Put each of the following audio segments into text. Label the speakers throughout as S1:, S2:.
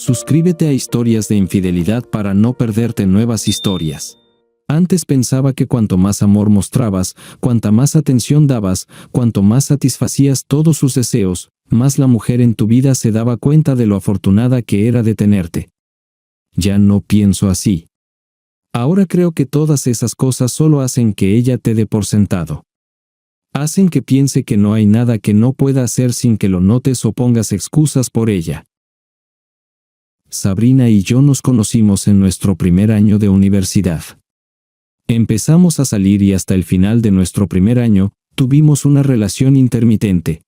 S1: Suscríbete a Historias de Infidelidad para no perderte nuevas historias. Antes pensaba que cuanto más amor mostrabas, cuanta más atención dabas, cuanto más satisfacías todos sus deseos, más la mujer en tu vida se daba cuenta de lo afortunada que era de tenerte. Ya no pienso así. Ahora creo que todas esas cosas solo hacen que ella te dé por sentado. Hacen que piense que no hay nada que no pueda hacer sin que lo notes o pongas excusas por ella. Sabrina y yo nos conocimos en nuestro primer año de universidad. Empezamos a salir y hasta el final de nuestro primer año, tuvimos una relación intermitente.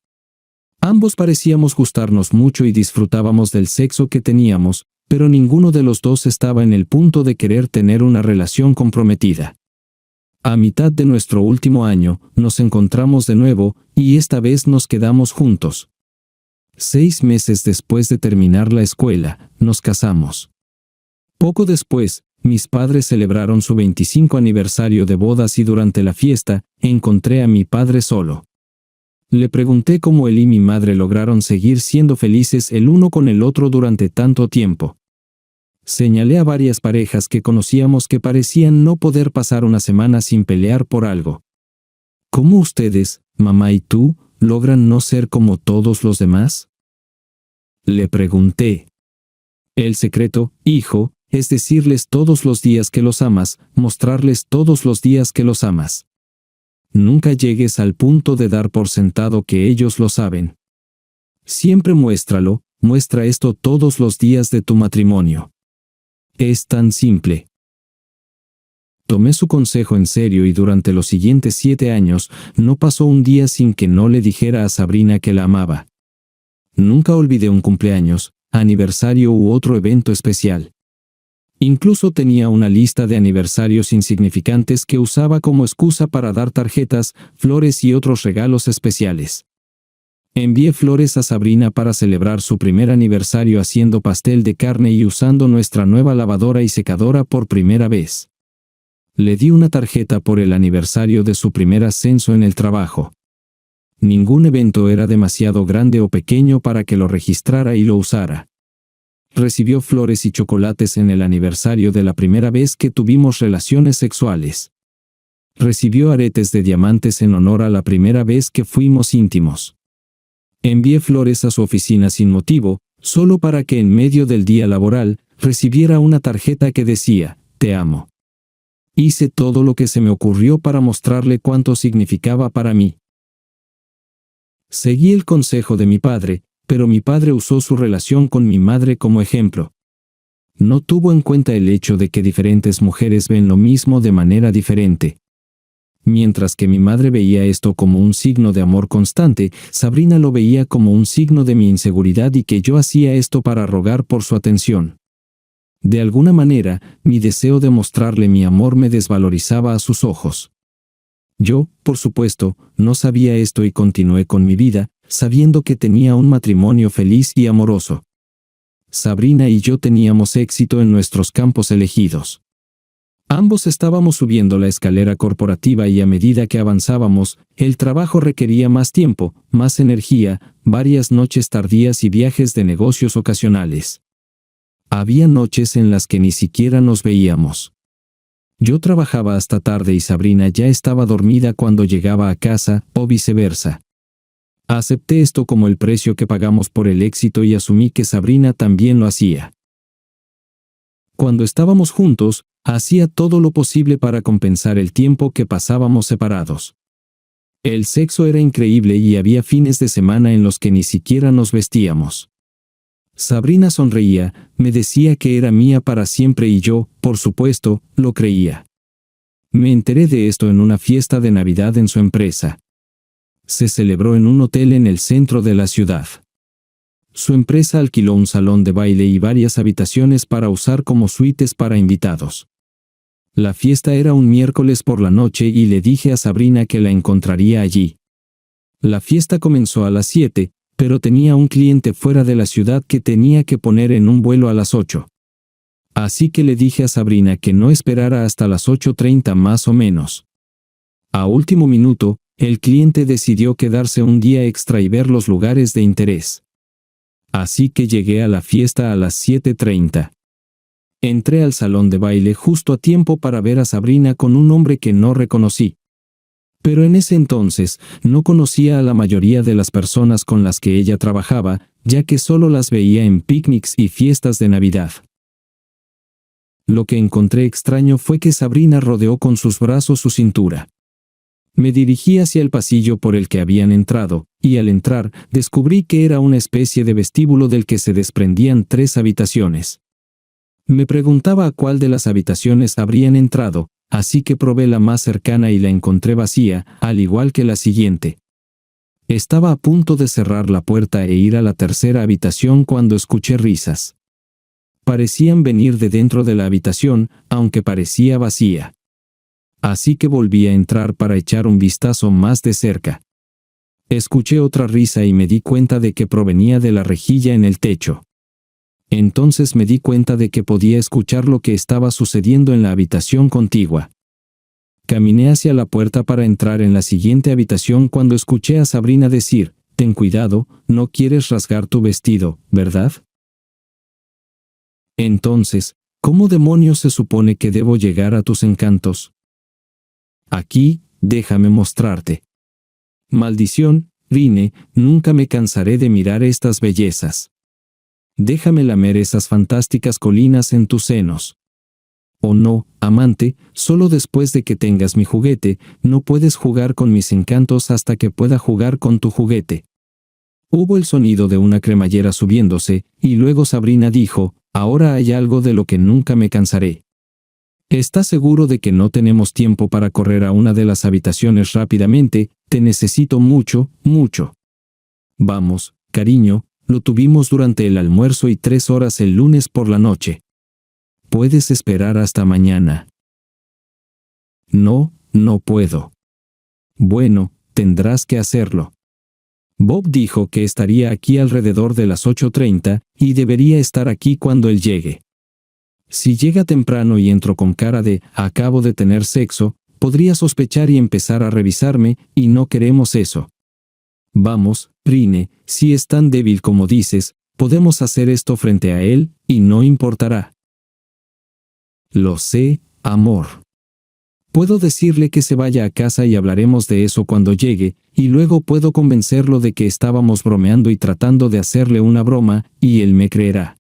S1: Ambos parecíamos gustarnos mucho y disfrutábamos del sexo que teníamos, pero ninguno de los dos estaba en el punto de querer tener una relación comprometida. A mitad de nuestro último año, nos encontramos de nuevo, y esta vez nos quedamos juntos. 6 meses después de terminar la escuela, nos casamos. Poco después, mis padres celebraron su 25 aniversario de bodas y durante la fiesta, encontré a mi padre solo. Le pregunté cómo él y mi madre lograron seguir siendo felices el uno con el otro durante tanto tiempo. Señalé a varias parejas que conocíamos que parecían no poder pasar una semana sin pelear por algo. ¿Cómo ustedes, mamá y tú, logran no ser como todos los demás? Le pregunté. El secreto, hijo, es decirles todos los días que los amas, mostrarles todos los días que los amas. Nunca llegues al punto de dar por sentado que ellos lo saben. Siempre muéstralo, muestra esto todos los días de tu matrimonio. Es tan simple. Tomé su consejo en serio y durante los siguientes 7 años, no pasó un día sin que no le dijera a Sabrina que la amaba. Nunca olvidé un cumpleaños, aniversario u otro evento especial. Incluso tenía una lista de aniversarios insignificantes que usaba como excusa para dar tarjetas, flores y otros regalos especiales. Envié flores a Sabrina para celebrar su primer aniversario haciendo pastel de carne y usando nuestra nueva lavadora y secadora por primera vez. Le di una tarjeta por el aniversario de su primer ascenso en el trabajo. Ningún evento era demasiado grande o pequeño para que lo registrara y lo usara. Recibió flores y chocolates en el aniversario de la primera vez que tuvimos relaciones sexuales. Recibió aretes de diamantes en honor a la primera vez que fuimos íntimos. Envié flores a su oficina sin motivo, solo para que en medio del día laboral, recibiera una tarjeta que decía, «Te amo». Hice todo lo que se me ocurrió para mostrarle cuánto significaba para mí. Seguí el consejo de mi padre, pero mi padre usó su relación con mi madre como ejemplo. No tuvo en cuenta el hecho de que diferentes mujeres ven lo mismo de manera diferente. Mientras que mi madre veía esto como un signo de amor constante, Sabrina lo veía como un signo de mi inseguridad y que yo hacía esto para rogar por su atención. De alguna manera, mi deseo de mostrarle mi amor me desvalorizaba a sus ojos. Yo, por supuesto, no sabía esto y continué con mi vida, sabiendo que tenía un matrimonio feliz y amoroso. Sabrina y yo teníamos éxito en nuestros campos elegidos. Ambos estábamos subiendo la escalera corporativa y a medida que avanzábamos, el trabajo requería más tiempo, más energía, varias noches tardías y viajes de negocios ocasionales. Había noches en las que ni siquiera nos veíamos. Yo trabajaba hasta tarde y Sabrina ya estaba dormida cuando llegaba a casa, o viceversa. Acepté esto como el precio que pagamos por el éxito y asumí que Sabrina también lo hacía. Cuando estábamos juntos, hacía todo lo posible para compensar el tiempo que pasábamos separados. El sexo era increíble y había fines de semana en los que ni siquiera nos vestíamos. Sabrina sonreía, me decía que era mía para siempre y yo, por supuesto, lo creía. Me enteré de esto en una fiesta de Navidad en su empresa. Se celebró en un hotel en el centro de la ciudad. Su empresa alquiló un salón de baile y varias habitaciones para usar como suites para invitados. La fiesta era un miércoles por la noche y le dije a Sabrina que la encontraría allí. La fiesta comenzó a las 7, pero tenía un cliente fuera de la ciudad que tenía que poner en un vuelo a las 8. Así que le dije a Sabrina que no esperara hasta las 8:30 más o menos. A último minuto, el cliente decidió quedarse un día extra y ver los lugares de interés. Así que llegué a la fiesta a las 7:30. Entré al salón de baile justo a tiempo para ver a Sabrina con un hombre que no reconocí. Pero en ese entonces, no conocía a la mayoría de las personas con las que ella trabajaba, ya que solo las veía en picnics y fiestas de Navidad. Lo que encontré extraño fue que Sabrina rodeó con sus brazos su cintura. Me dirigí hacia el pasillo por el que habían entrado, y al entrar, descubrí que era una especie de vestíbulo del que se desprendían 3 habitaciones. Me preguntaba a cuál de las habitaciones habrían entrado, así que probé la más cercana y la encontré vacía, al igual que la siguiente. Estaba a punto de cerrar la puerta e ir a la tercera habitación cuando escuché risas. Parecían venir de dentro de la habitación, aunque parecía vacía. Así que volví a entrar para echar un vistazo más de cerca. Escuché otra risa y me di cuenta de que provenía de la rejilla en el techo. Entonces me di cuenta de que podía escuchar lo que estaba sucediendo en la habitación contigua. Caminé hacia la puerta para entrar en la siguiente habitación cuando escuché a Sabrina decir: «Ten cuidado, no quieres rasgar tu vestido, ¿verdad?». Entonces, ¿cómo demonios se supone que debo llegar a tus encantos? Aquí, déjame mostrarte. Maldición, Rine, nunca me cansaré de mirar estas bellezas. Déjame lamer esas fantásticas colinas en tus senos. Oh no, amante, solo después de que tengas mi juguete, no puedes jugar con mis encantos hasta que pueda jugar con tu juguete. Hubo el sonido de una cremallera subiéndose, y luego Sabrina dijo: «Ahora hay algo de lo que nunca me cansaré». ¿Estás seguro de que no tenemos tiempo para correr a una de las habitaciones rápidamente? Te necesito mucho, mucho. Vamos, cariño, lo tuvimos durante el almuerzo y 3 horas el lunes por la noche. ¿Puedes esperar hasta mañana? No, no puedo. Bueno, tendrás que hacerlo. Bob dijo que estaría aquí alrededor de las 8:30 y debería estar aquí cuando él llegue. Si llega temprano y entro con cara de «acabo de tener sexo», podría sospechar y empezar a revisarme, y no queremos eso. Vamos, Rine, si es tan débil como dices, podemos hacer esto frente a él, y no importará. Lo sé, amor. Puedo decirle que se vaya a casa y hablaremos de eso cuando llegue, y luego puedo convencerlo de que estábamos bromeando y tratando de hacerle una broma, y él me creerá.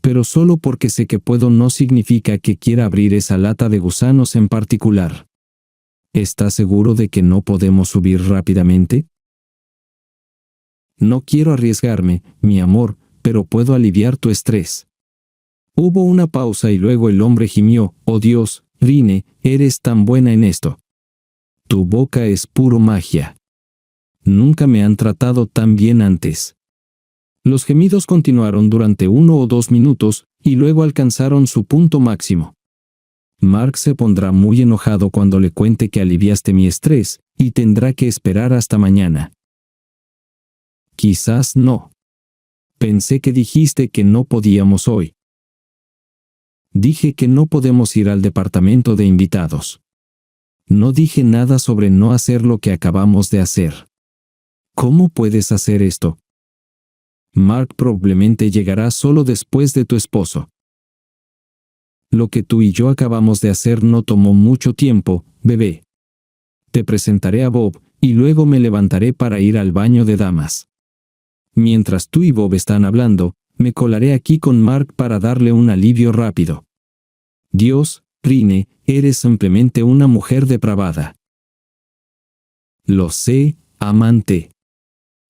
S1: Pero solo porque sé que puedo no significa que quiera abrir esa lata de gusanos en particular. ¿Estás seguro de que no podemos subir rápidamente? No quiero arriesgarme, mi amor, pero puedo aliviar tu estrés. Hubo una pausa y luego el hombre gimió: «Oh Dios, Rine, eres tan buena en esto. Tu boca es puro magia. Nunca me han tratado tan bien antes». Los gemidos continuaron durante 1 o 2 minutos, y luego alcanzaron su punto máximo. Mark se pondrá muy enojado cuando le cuente que aliviaste mi estrés, y tendrá que esperar hasta mañana. Quizás no. Pensé que dijiste que no podíamos hoy. Dije que no podemos ir al departamento de invitados. No dije nada sobre no hacer lo que acabamos de hacer. ¿Cómo puedes hacer esto? Mark probablemente llegará solo después de tu esposo. Lo que tú y yo acabamos de hacer no tomó mucho tiempo, bebé. Te presentaré a Bob, y luego me levantaré para ir al baño de damas. Mientras tú y Bob están hablando, me colaré aquí con Mark para darle un alivio rápido. Dios, Rine, eres simplemente una mujer depravada. Lo sé, amante.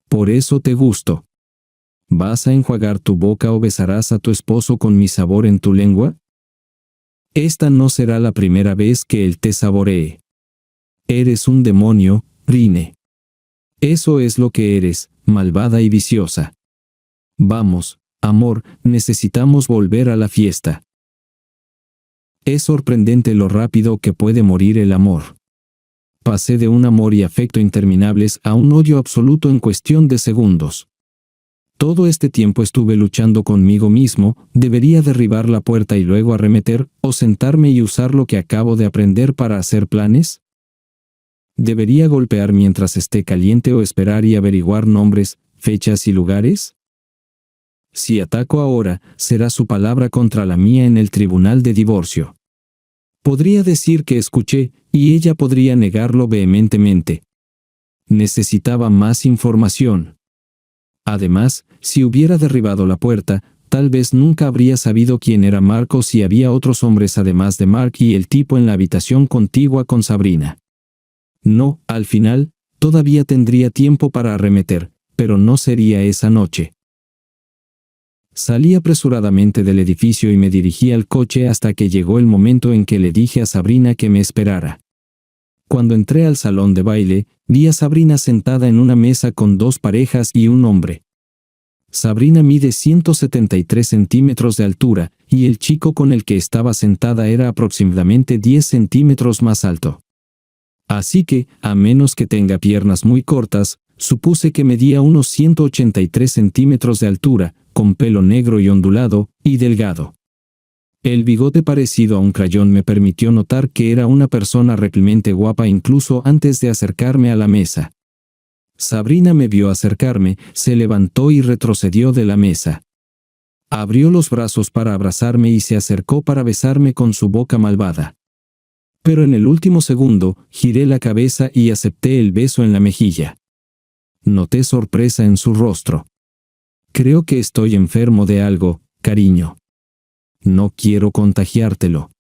S1: Por eso te gusto. ¿Vas a enjuagar tu boca o besarás a tu esposo con mi sabor en tu lengua? Esta no será la primera vez que él te saboree. Eres un demonio, Rine. Eso es lo que eres, malvada y viciosa. Vamos, amor, necesitamos volver a la fiesta. Es sorprendente lo rápido que puede morir el amor. Pasé de un amor y afecto interminables a un odio absoluto en cuestión de segundos. Todo este tiempo estuve luchando conmigo mismo. ¿Debería derribar la puerta y luego arremeter, o sentarme y usar lo que acabo de aprender para hacer planes? ¿Debería golpear mientras esté caliente o esperar y averiguar nombres, fechas y lugares? Si ataco ahora, será su palabra contra la mía en el tribunal de divorcio. Podría decir que escuché, y ella podría negarlo vehementemente. Necesitaba más información. Además, si hubiera derribado la puerta, tal vez nunca habría sabido quién era Mark o si había otros hombres además de Mark y el tipo en la habitación contigua con Sabrina. No, al final, todavía tendría tiempo para arremeter, pero no sería esa noche. Salí apresuradamente del edificio y me dirigí al coche hasta que llegó el momento en que le dije a Sabrina que me esperara. Cuando entré al salón de baile, vi a Sabrina sentada en una mesa con dos parejas y un hombre. Sabrina mide 173 centímetros de altura, y el chico con el que estaba sentada era aproximadamente 10 centímetros más alto. Así que, a menos que tenga piernas muy cortas, supuse que medía unos 183 centímetros de altura, con pelo negro y ondulado, y delgado. El bigote parecido a un crayón me permitió notar que era una persona realmente guapa incluso antes de acercarme a la mesa. Sabrina me vio acercarme, se levantó y retrocedió de la mesa. Abrió los brazos para abrazarme y se acercó para besarme con su boca malvada. Pero en el último segundo, giré la cabeza y acepté el beso en la mejilla. Noté sorpresa en su rostro. Creo que estoy enfermo de algo, cariño. No quiero contagiártelo.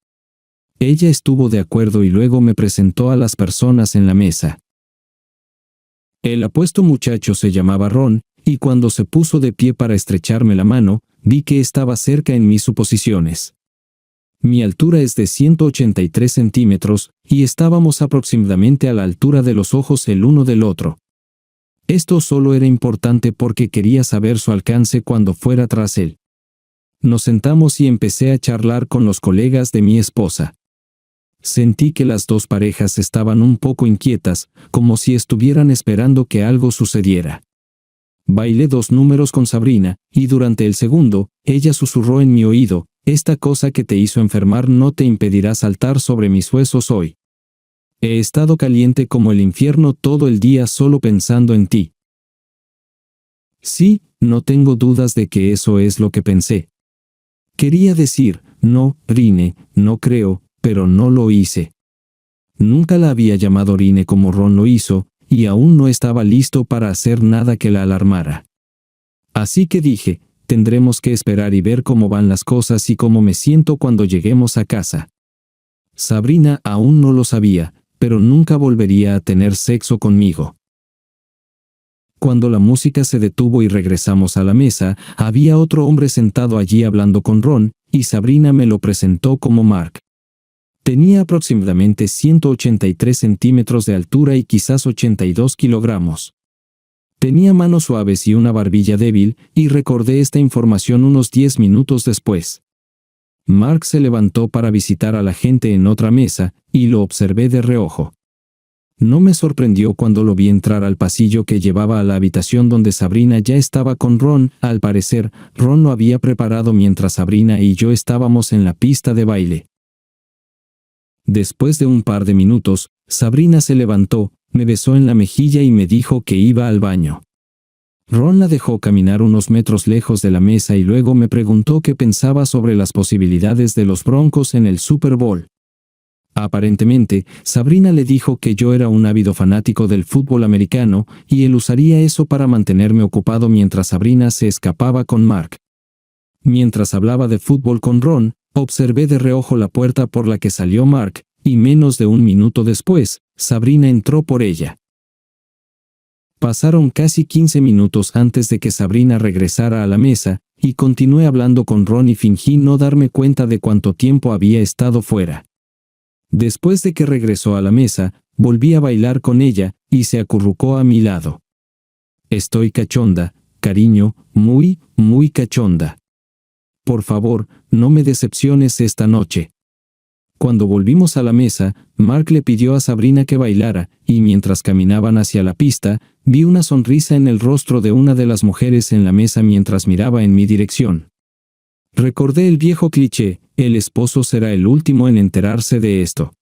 S1: Ella estuvo de acuerdo y luego me presentó a las personas en la mesa. El apuesto muchacho se llamaba Ron, y cuando se puso de pie para estrecharme la mano, vi que estaba cerca en mis suposiciones. Mi altura es de 183 centímetros, y estábamos aproximadamente a la altura de los ojos el uno del otro. Esto solo era importante porque quería saber su alcance cuando fuera tras él. Nos sentamos y empecé a charlar con los colegas de mi esposa. Sentí que las dos parejas estaban un poco inquietas, como si estuvieran esperando que algo sucediera. Bailé 2 números con Sabrina, y durante el segundo, ella susurró en mi oído: «Esta cosa que te hizo enfermar no te impedirá saltar sobre mis huesos hoy. He estado caliente como el infierno todo el día solo pensando en ti». Sí, no tengo dudas de que eso es lo que pensé. Quería decir, no, Rine, no creo, pero no lo hice. Nunca la había llamado Rine como Ron lo hizo, y aún no estaba listo para hacer nada que la alarmara. Así que dije, tendremos que esperar y ver cómo van las cosas y cómo me siento cuando lleguemos a casa. Sabrina aún no lo sabía, pero nunca volvería a tener sexo conmigo. Cuando la música se detuvo y regresamos a la mesa, había otro hombre sentado allí hablando con Ron, y Sabrina me lo presentó como Mark. Tenía aproximadamente 183 centímetros de altura y quizás 82 kilogramos. Tenía manos suaves y una barbilla débil, y recordé esta información unos 10 minutos después. Mark se levantó para visitar a la gente en otra mesa, y lo observé de reojo. No me sorprendió cuando lo vi entrar al pasillo que llevaba a la habitación donde Sabrina ya estaba con Ron. Al parecer, Ron lo había preparado mientras Sabrina y yo estábamos en la pista de baile. Después de un par de minutos, Sabrina se levantó, me besó en la mejilla y me dijo que iba al baño. Ron la dejó caminar unos metros lejos de la mesa y luego me preguntó qué pensaba sobre las posibilidades de los Broncos en el Super Bowl. Aparentemente, Sabrina le dijo que yo era un ávido fanático del fútbol americano y él usaría eso para mantenerme ocupado mientras Sabrina se escapaba con Mark. Mientras hablaba de fútbol con Ron, observé de reojo la puerta por la que salió Mark, y menos de un minuto después, Sabrina entró por ella. Pasaron casi 15 minutos antes de que Sabrina regresara a la mesa, y continué hablando con Ron y fingí no darme cuenta de cuánto tiempo había estado fuera. Después de que regresó a la mesa, volví a bailar con ella, y se acurrucó a mi lado. Estoy cachonda, cariño, muy, muy cachonda. Por favor, no me decepciones esta noche. Cuando volvimos a la mesa, Mark le pidió a Sabrina que bailara, y mientras caminaban hacia la pista, vi una sonrisa en el rostro de una de las mujeres en la mesa mientras miraba en mi dirección. Recordé el viejo cliché: el esposo será el último en enterarse de esto.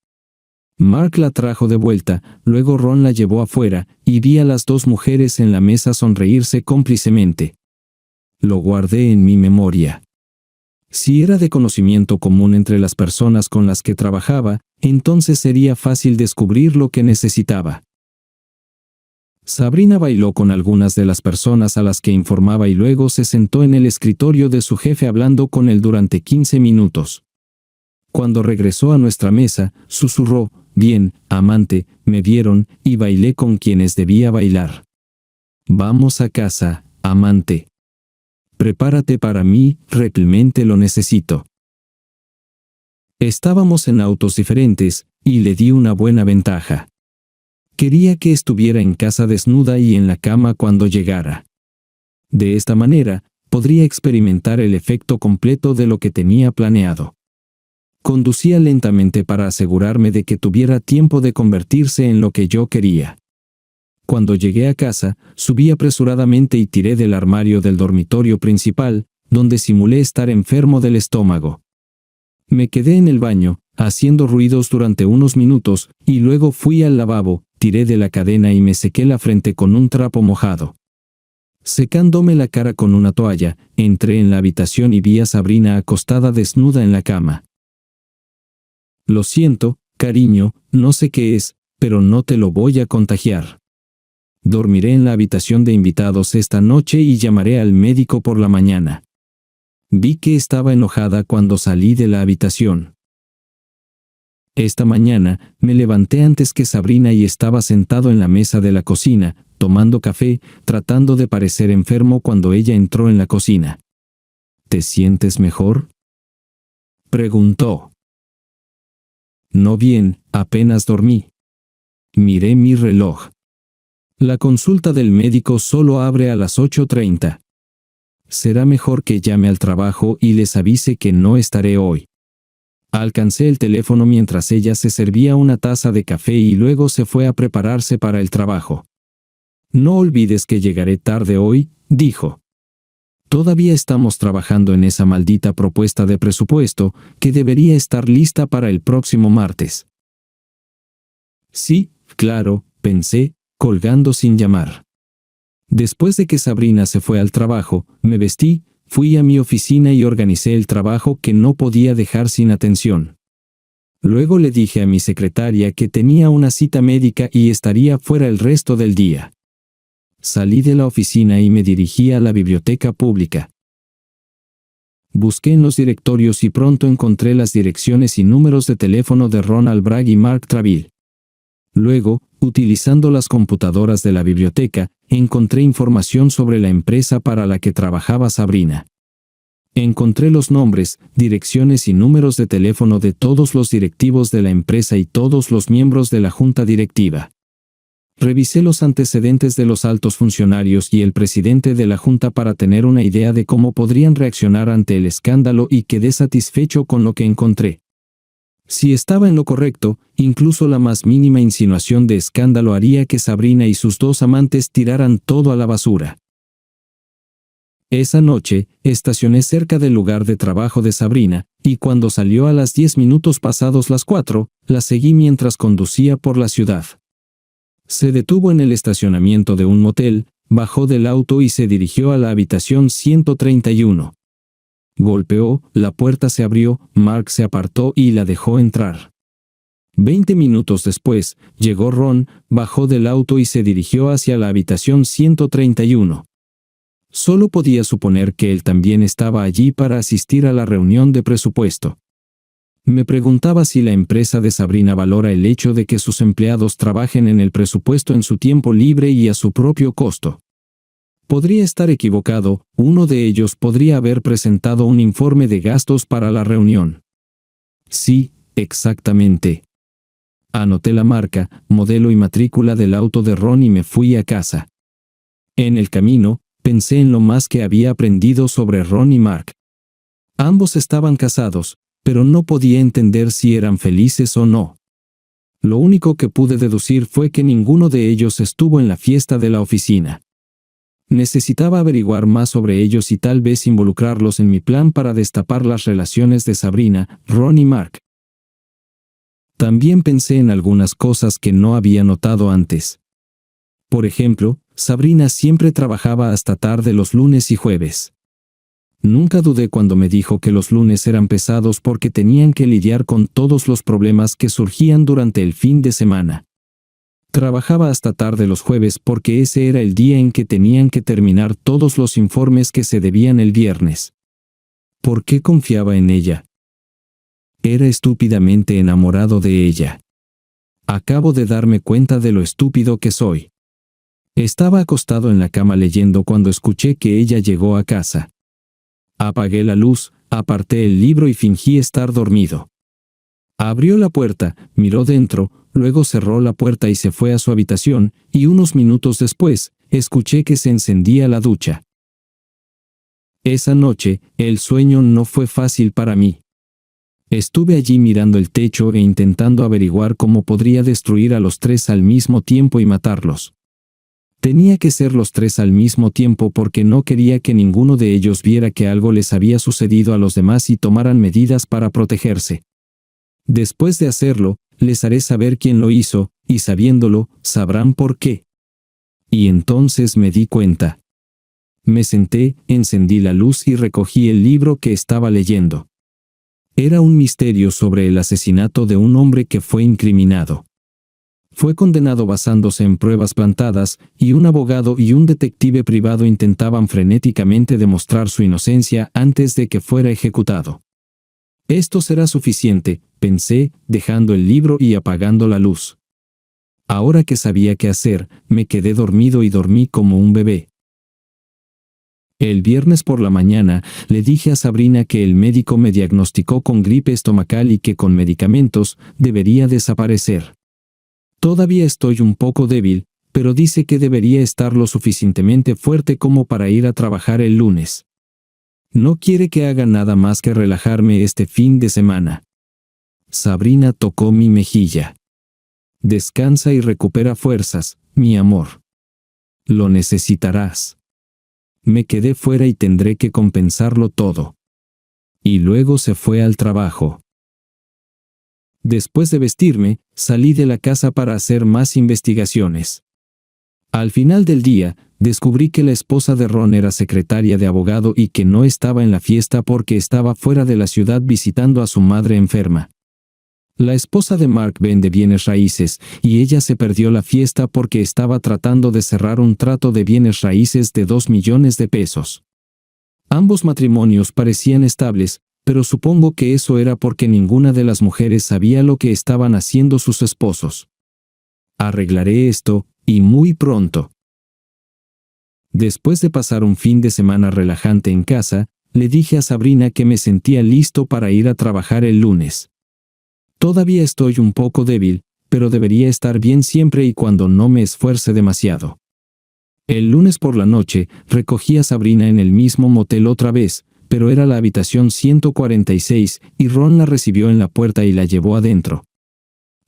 S1: Mark la trajo de vuelta, luego Ron la llevó afuera, y vi a las dos mujeres en la mesa sonreírse cómplicemente. lo guardé en mi memoria. Si era de conocimiento común entre las personas con las que trabajaba, entonces sería fácil descubrir lo que necesitaba. Sabrina bailó con algunas de las personas a las que informaba y luego se sentó en el escritorio de su jefe hablando con él durante 15 minutos. Cuando regresó a nuestra mesa, susurró: «Bien, amante, me vieron y bailé con quienes debía bailar. Vamos a casa, amante. Prepárate para mí, realmente lo necesito». Estábamos en autos diferentes, y le di una buena ventaja. Quería que estuviera en casa desnuda y en la cama cuando llegara. De esta manera, podría experimentar el efecto completo de lo que tenía planeado. Conducía lentamente para asegurarme de que tuviera tiempo de convertirse en lo que yo quería. Cuando llegué a casa, subí apresuradamente y tiré del armario del dormitorio principal, donde simulé estar enfermo del estómago. Me quedé en el baño, haciendo ruidos durante unos minutos, y luego fui al lavabo, tiré de la cadena y me sequé la frente con un trapo mojado. Secándome la cara con una toalla, entré en la habitación y vi a Sabrina acostada desnuda en la cama. «Lo siento, cariño, no sé qué es, pero no te lo voy a contagiar. Dormiré en la habitación de invitados esta noche y llamaré al médico por la mañana». Vi que estaba enojada cuando salí de la habitación. Esta mañana, me levanté antes que Sabrina y estaba sentado en la mesa de la cocina, tomando café, tratando de parecer enfermo cuando ella entró en la cocina. «¿Te sientes mejor?», preguntó. «No bien, apenas dormí». Miré mi reloj. La consulta del médico solo abre a las 8:30. Será mejor que llame al trabajo y les avise que no estaré hoy. Alcancé el teléfono mientras ella se servía una taza de café y luego se fue a prepararse para el trabajo. «No olvides que llegaré tarde hoy», dijo. «Todavía estamos trabajando en esa maldita propuesta de presupuesto, que debería estar lista para el próximo martes». «Sí, claro», pensé, colgando sin llamar. Después de que Sabrina se fue al trabajo, me vestí, fui a mi oficina y organicé el trabajo que no podía dejar sin atención. Luego le dije a mi secretaria que tenía una cita médica y estaría fuera el resto del día. Salí de la oficina y me dirigí a la biblioteca pública. Busqué en los directorios y pronto encontré las direcciones y números de teléfono de Ronald Bragg y Mark Traville. Luego, utilizando las computadoras de la biblioteca, encontré información sobre la empresa para la que trabajaba Sabrina. Encontré los nombres, direcciones y números de teléfono de todos los directivos de la empresa y todos los miembros de la junta directiva. Revisé los antecedentes de los altos funcionarios y el presidente de la junta para tener una idea de cómo podrían reaccionar ante el escándalo y quedé satisfecho con lo que encontré. Si estaba en lo correcto, incluso la más mínima insinuación de escándalo haría que Sabrina y sus dos amantes tiraran todo a la basura. Esa noche, estacioné cerca del lugar de trabajo de Sabrina, y cuando salió a las 10 minutos pasados las 4, la seguí mientras conducía por la ciudad. Se detuvo en el estacionamiento de un motel, bajó del auto y se dirigió a la habitación 131. Golpeó, la puerta se abrió, Mark se apartó y la dejó entrar. 20 minutos después, llegó Ron, bajó del auto y se dirigió hacia la habitación 131. Solo podía suponer que él también estaba allí para asistir a la reunión de presupuesto. Me preguntaba si la empresa de Sabrina valora el hecho de que sus empleados trabajen en el presupuesto en su tiempo libre y a su propio costo. Podría estar equivocado, uno de ellos podría haber presentado un informe de gastos para la reunión. Sí, exactamente. Anoté la marca, modelo y matrícula del auto de Ron y me fui a casa. En el camino, pensé en lo más que había aprendido sobre Ron y Mark. Ambos estaban casados, pero no podía entender si eran felices o no. Lo único que pude deducir fue que ninguno de ellos estuvo en la fiesta de la oficina. Necesitaba averiguar más sobre ellos y tal vez involucrarlos en mi plan para destapar las relaciones de Sabrina, Ron y Mark. También pensé en algunas cosas que no había notado antes. Por ejemplo, Sabrina siempre trabajaba hasta tarde los lunes y jueves. Nunca dudé cuando me dijo que los lunes eran pesados porque tenían que lidiar con todos los problemas que surgían durante el fin de semana. Trabajaba hasta tarde los jueves porque ese era el día en que tenían que terminar todos los informes que se debían el viernes. ¿Por qué confiaba en ella? Era estúpidamente enamorado de ella. Acabo de darme cuenta de lo estúpido que soy. Estaba acostado en la cama leyendo cuando escuché que ella llegó a casa. Apagué la luz, aparté el libro y fingí estar dormido. Abrió la puerta, miró dentro, luego cerró la puerta y se fue a su habitación, y unos minutos después, escuché que se encendía la ducha. Esa noche, el sueño no fue fácil para mí. Estuve allí mirando el techo e intentando averiguar cómo podría destruir a los tres al mismo tiempo y matarlos. Tenía que ser los tres al mismo tiempo porque no quería que ninguno de ellos viera que algo les había sucedido a los demás y tomaran medidas para protegerse. Después de hacerlo, les haré saber quién lo hizo, y sabiéndolo, sabrán por qué. Y entonces me di cuenta. Me senté, encendí la luz y recogí el libro que estaba leyendo. Era un misterio sobre el asesinato de un hombre que fue incriminado. Fue condenado basándose en pruebas plantadas, y un abogado y un detective privado intentaban frenéticamente demostrar su inocencia antes de que fuera ejecutado. Esto será suficiente, pensé, dejando el libro y apagando la luz. Ahora que sabía qué hacer, me quedé dormido y dormí como un bebé. El viernes por la mañana, le dije a Sabrina que el médico me diagnosticó con gripe estomacal y que con medicamentos debería desaparecer. Todavía estoy un poco débil, pero dice que debería estar lo suficientemente fuerte como para ir a trabajar el lunes. No quiere que haga nada más que relajarme este fin de semana. Sabrina tocó mi mejilla. Descansa y recupera fuerzas, mi amor. Lo necesitarás. Me quedé fuera y tendré que compensarlo todo. Y luego se fue al trabajo. Después de vestirme, salí de la casa para hacer más investigaciones. Al final del día, descubrí que la esposa de Ron era secretaria de abogado y que no estaba en la fiesta porque estaba fuera de la ciudad visitando a su madre enferma. La esposa de Mark vende bienes raíces, y ella se perdió la fiesta porque estaba tratando de cerrar un trato de bienes raíces de 2 millones de pesos. Ambos matrimonios parecían estables, pero supongo que eso era porque ninguna de las mujeres sabía lo que estaban haciendo sus esposos. Arreglaré esto, y muy pronto. Después de pasar un fin de semana relajante en casa, le dije a Sabrina que me sentía listo para ir a trabajar el lunes. Todavía estoy un poco débil, pero debería estar bien siempre y cuando no me esfuerce demasiado. El lunes por la noche, recogí a Sabrina en el mismo motel otra vez, pero era la habitación 146, y Ron la recibió en la puerta y la llevó adentro.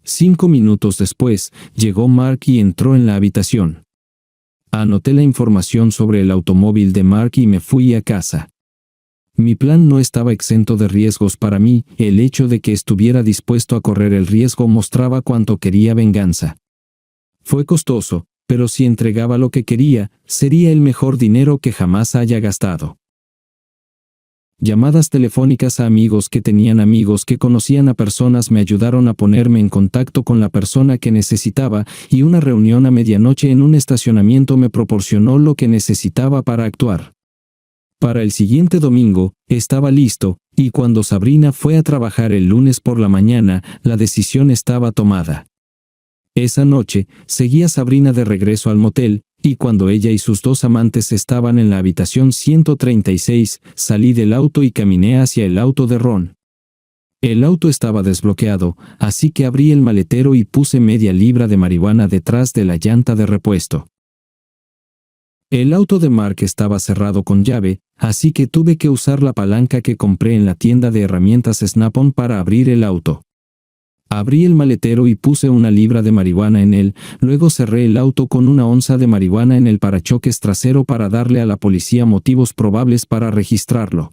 S1: 5 minutos después, llegó Mark y entró en la habitación. Anoté la información sobre el automóvil de Mark y me fui a casa. Mi plan no estaba exento de riesgos para mí, el hecho de que estuviera dispuesto a correr el riesgo mostraba cuánto quería venganza. Fue costoso, pero si entregaba lo que quería, sería el mejor dinero que jamás haya gastado. Llamadas telefónicas a amigos que tenían amigos que conocían a personas me ayudaron a ponerme en contacto con la persona que necesitaba, y una reunión a medianoche en un estacionamiento me proporcionó lo que necesitaba para actuar. Para el siguiente domingo, estaba listo, y cuando Sabrina fue a trabajar el lunes por la mañana, la decisión estaba tomada. Esa noche, seguí a Sabrina de regreso al motel, y cuando ella y sus 2 amantes estaban en la habitación 136, salí del auto y caminé hacia el auto de Ron. El auto estaba desbloqueado, así que abrí el maletero y puse media libra de marihuana detrás de la llanta de repuesto. El auto de Mark estaba cerrado con llave, así que tuve que usar la palanca que compré en la tienda de herramientas Snap-on para abrir el auto. Abrí el maletero y puse 1 libra de marihuana en él, luego cerré el auto con 1 onza de marihuana en el parachoques trasero para darle a la policía motivos probables para registrarlo.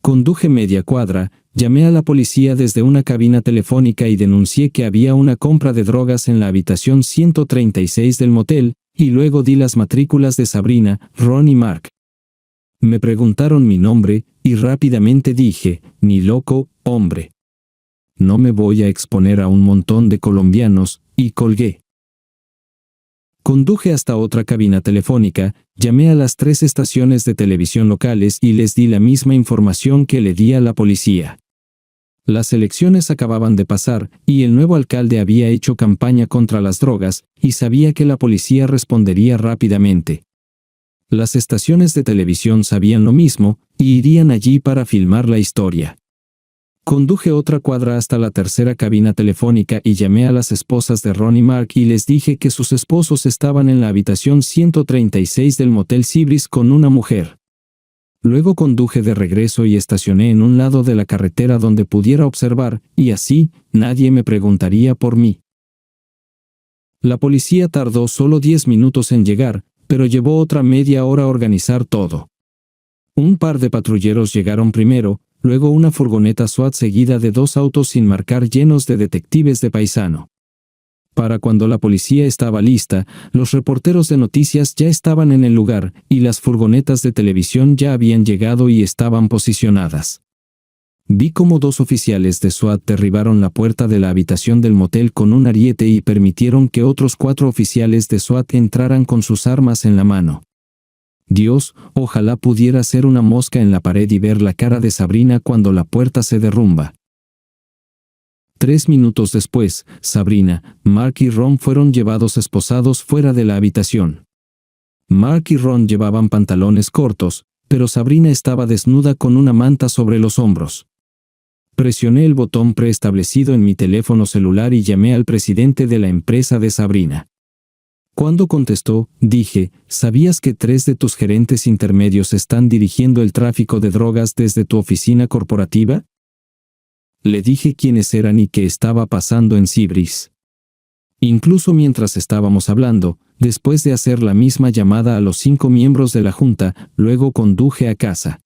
S1: Conduje media cuadra, llamé a la policía desde una cabina telefónica y denuncié que había una compra de drogas en la habitación 136 del motel, y luego di las matrículas de Sabrina, Ron y Mark. Me preguntaron mi nombre, y rápidamente dije, ni loco, hombre. No me voy a exponer a un montón de colombianos, y colgué. Conduje hasta otra cabina telefónica, llamé a las 3 estaciones de televisión locales y les di la misma información que le di a la policía. Las elecciones acababan de pasar, y el nuevo alcalde había hecho campaña contra las drogas, y sabía que la policía respondería rápidamente. Las estaciones de televisión sabían lo mismo, y irían allí para filmar la historia. Conduje otra cuadra hasta la tercera cabina telefónica y llamé a las esposas de Ron y Mark y les dije que sus esposos estaban en la habitación 136 del Motel Sybris con una mujer. Luego conduje de regreso y estacioné en un lado de la carretera donde pudiera observar, y así, nadie me preguntaría por mí. La policía tardó solo 10 minutos en llegar, pero llevó otra media hora a organizar todo. Un par de patrulleros llegaron primero, luego una furgoneta SWAT seguida de 2 autos sin marcar llenos de detectives de paisano. Para cuando la policía estaba lista, los reporteros de noticias ya estaban en el lugar, y las furgonetas de televisión ya habían llegado y estaban posicionadas. Vi cómo 2 oficiales de SWAT derribaron la puerta de la habitación del motel con un ariete y permitieron que otros 4 oficiales de SWAT entraran con sus armas en la mano. Dios, ojalá pudiera ser una mosca en la pared y ver la cara de Sabrina cuando la puerta se derrumba. 3 minutos después, Sabrina, Mark y Ron fueron llevados esposados fuera de la habitación. Mark y Ron llevaban pantalones cortos, pero Sabrina estaba desnuda con una manta sobre los hombros. Presioné el botón preestablecido en mi teléfono celular y llamé al presidente de la empresa de Sabrina. Cuando contestó, dije, ¿sabías que 3 de tus gerentes intermedios están dirigiendo el tráfico de drogas desde tu oficina corporativa? Le dije quiénes eran y qué estaba pasando en Sybris. Incluso mientras estábamos hablando, después de hacer la misma llamada a los 5 miembros de la junta, luego conduje a casa.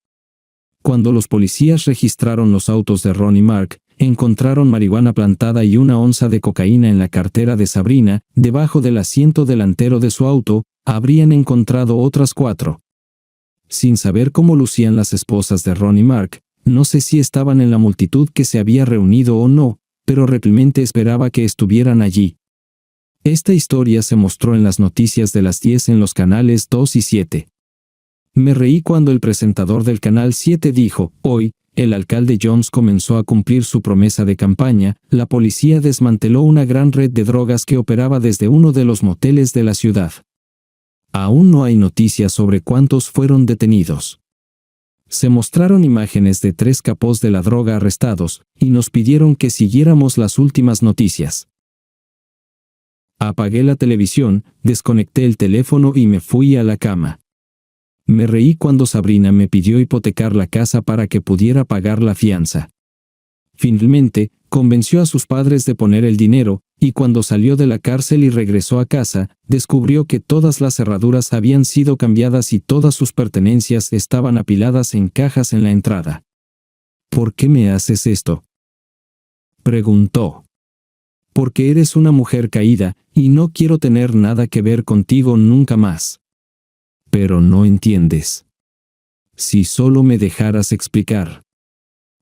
S1: Cuando los policías registraron los autos de Ron y Mark, encontraron marihuana plantada y una onza de cocaína en la cartera de Sabrina. Debajo del asiento delantero de su auto, habrían encontrado otras 4. Sin saber cómo lucían las esposas de Ron y Mark, no sé si estaban en la multitud que se había reunido o no, pero realmente esperaba que estuvieran allí. Esta historia se mostró en las noticias de las 10 en los canales 2 y 7. Me reí cuando el presentador del canal 7 dijo, hoy, el alcalde Jones comenzó a cumplir su promesa de campaña, la policía desmanteló una gran red de drogas que operaba desde uno de los moteles de la ciudad. Aún no hay noticias sobre cuántos fueron detenidos. Se mostraron imágenes de 3 capos de la droga arrestados, y nos pidieron que siguiéramos las últimas noticias. Apagué la televisión, desconecté el teléfono y me fui a la cama. Me reí cuando Sabrina me pidió hipotecar la casa para que pudiera pagar la fianza. Finalmente, convenció a sus padres de poner el dinero, y cuando salió de la cárcel y regresó a casa, descubrió que todas las cerraduras habían sido cambiadas y todas sus pertenencias estaban apiladas en cajas en la entrada. ¿Por qué me haces esto?, preguntó. Porque eres una mujer caída, y no quiero tener nada que ver contigo nunca más. Pero no entiendes. Si solo me dejaras explicar.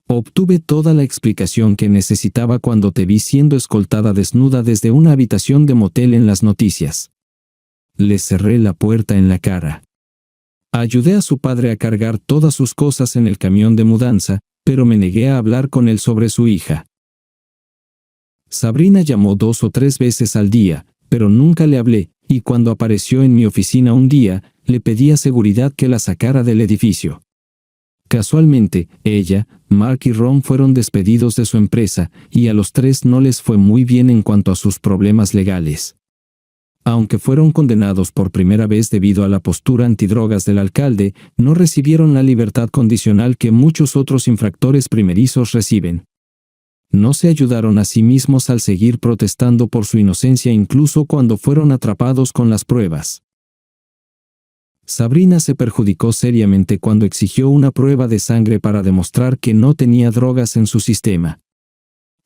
S1: Obtuve toda la explicación que necesitaba cuando te vi siendo escoltada desnuda desde una habitación de motel en las noticias. Le cerré la puerta en la cara. Ayudé a su padre a cargar todas sus cosas en el camión de mudanza, pero me negué a hablar con él sobre su hija. Sabrina llamó 2 o 3 veces al día, pero nunca le hablé, y cuando apareció en mi oficina un día, le pedí a seguridad que la sacara del edificio. Casualmente, ella, Mark y Ron fueron despedidos de su empresa, y a los 3 no les fue muy bien en cuanto a sus problemas legales. Aunque fueron condenados por primera vez debido a la postura antidrogas del alcalde, no recibieron la libertad condicional que muchos otros infractores primerizos reciben. No se ayudaron a sí mismos al seguir protestando por su inocencia incluso cuando fueron atrapados con las pruebas. Sabrina se perjudicó seriamente cuando exigió una prueba de sangre para demostrar que no tenía drogas en su sistema.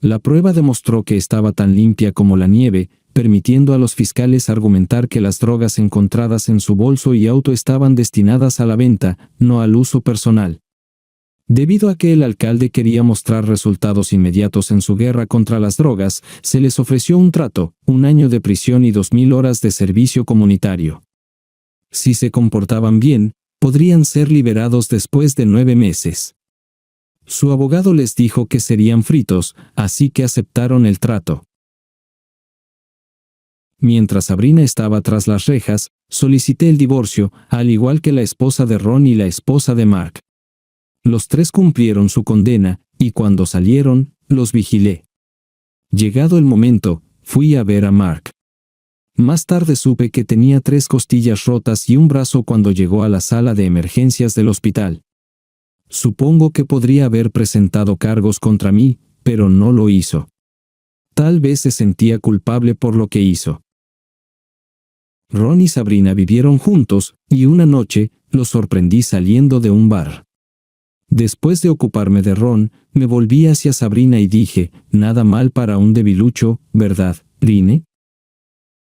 S1: La prueba demostró que estaba tan limpia como la nieve, permitiendo a los fiscales argumentar que las drogas encontradas en su bolso y auto estaban destinadas a la venta, no al uso personal. Debido a que el alcalde quería mostrar resultados inmediatos en su guerra contra las drogas, se les ofreció un trato, 1 año de prisión y 2.000 horas de servicio comunitario. Si se comportaban bien, podrían ser liberados después de 9 meses. Su abogado les dijo que serían fritos, así que aceptaron el trato. Mientras Sabrina estaba tras las rejas, solicité el divorcio, al igual que la esposa de Ron y la esposa de Mark. Los 3 cumplieron su condena, y cuando salieron, los vigilé. Llegado el momento, fui a ver a Mark. Más tarde supe que tenía 3 costillas rotas y un brazo cuando llegó a la sala de emergencias del hospital. Supongo que podría haber presentado cargos contra mí, pero no lo hizo. Tal vez se sentía culpable por lo que hizo. Ron y Sabrina vivieron juntos, y una noche, los sorprendí saliendo de un bar. Después de ocuparme de Ron, me volví hacia Sabrina y dije, nada mal para un debilucho, ¿verdad, Rine?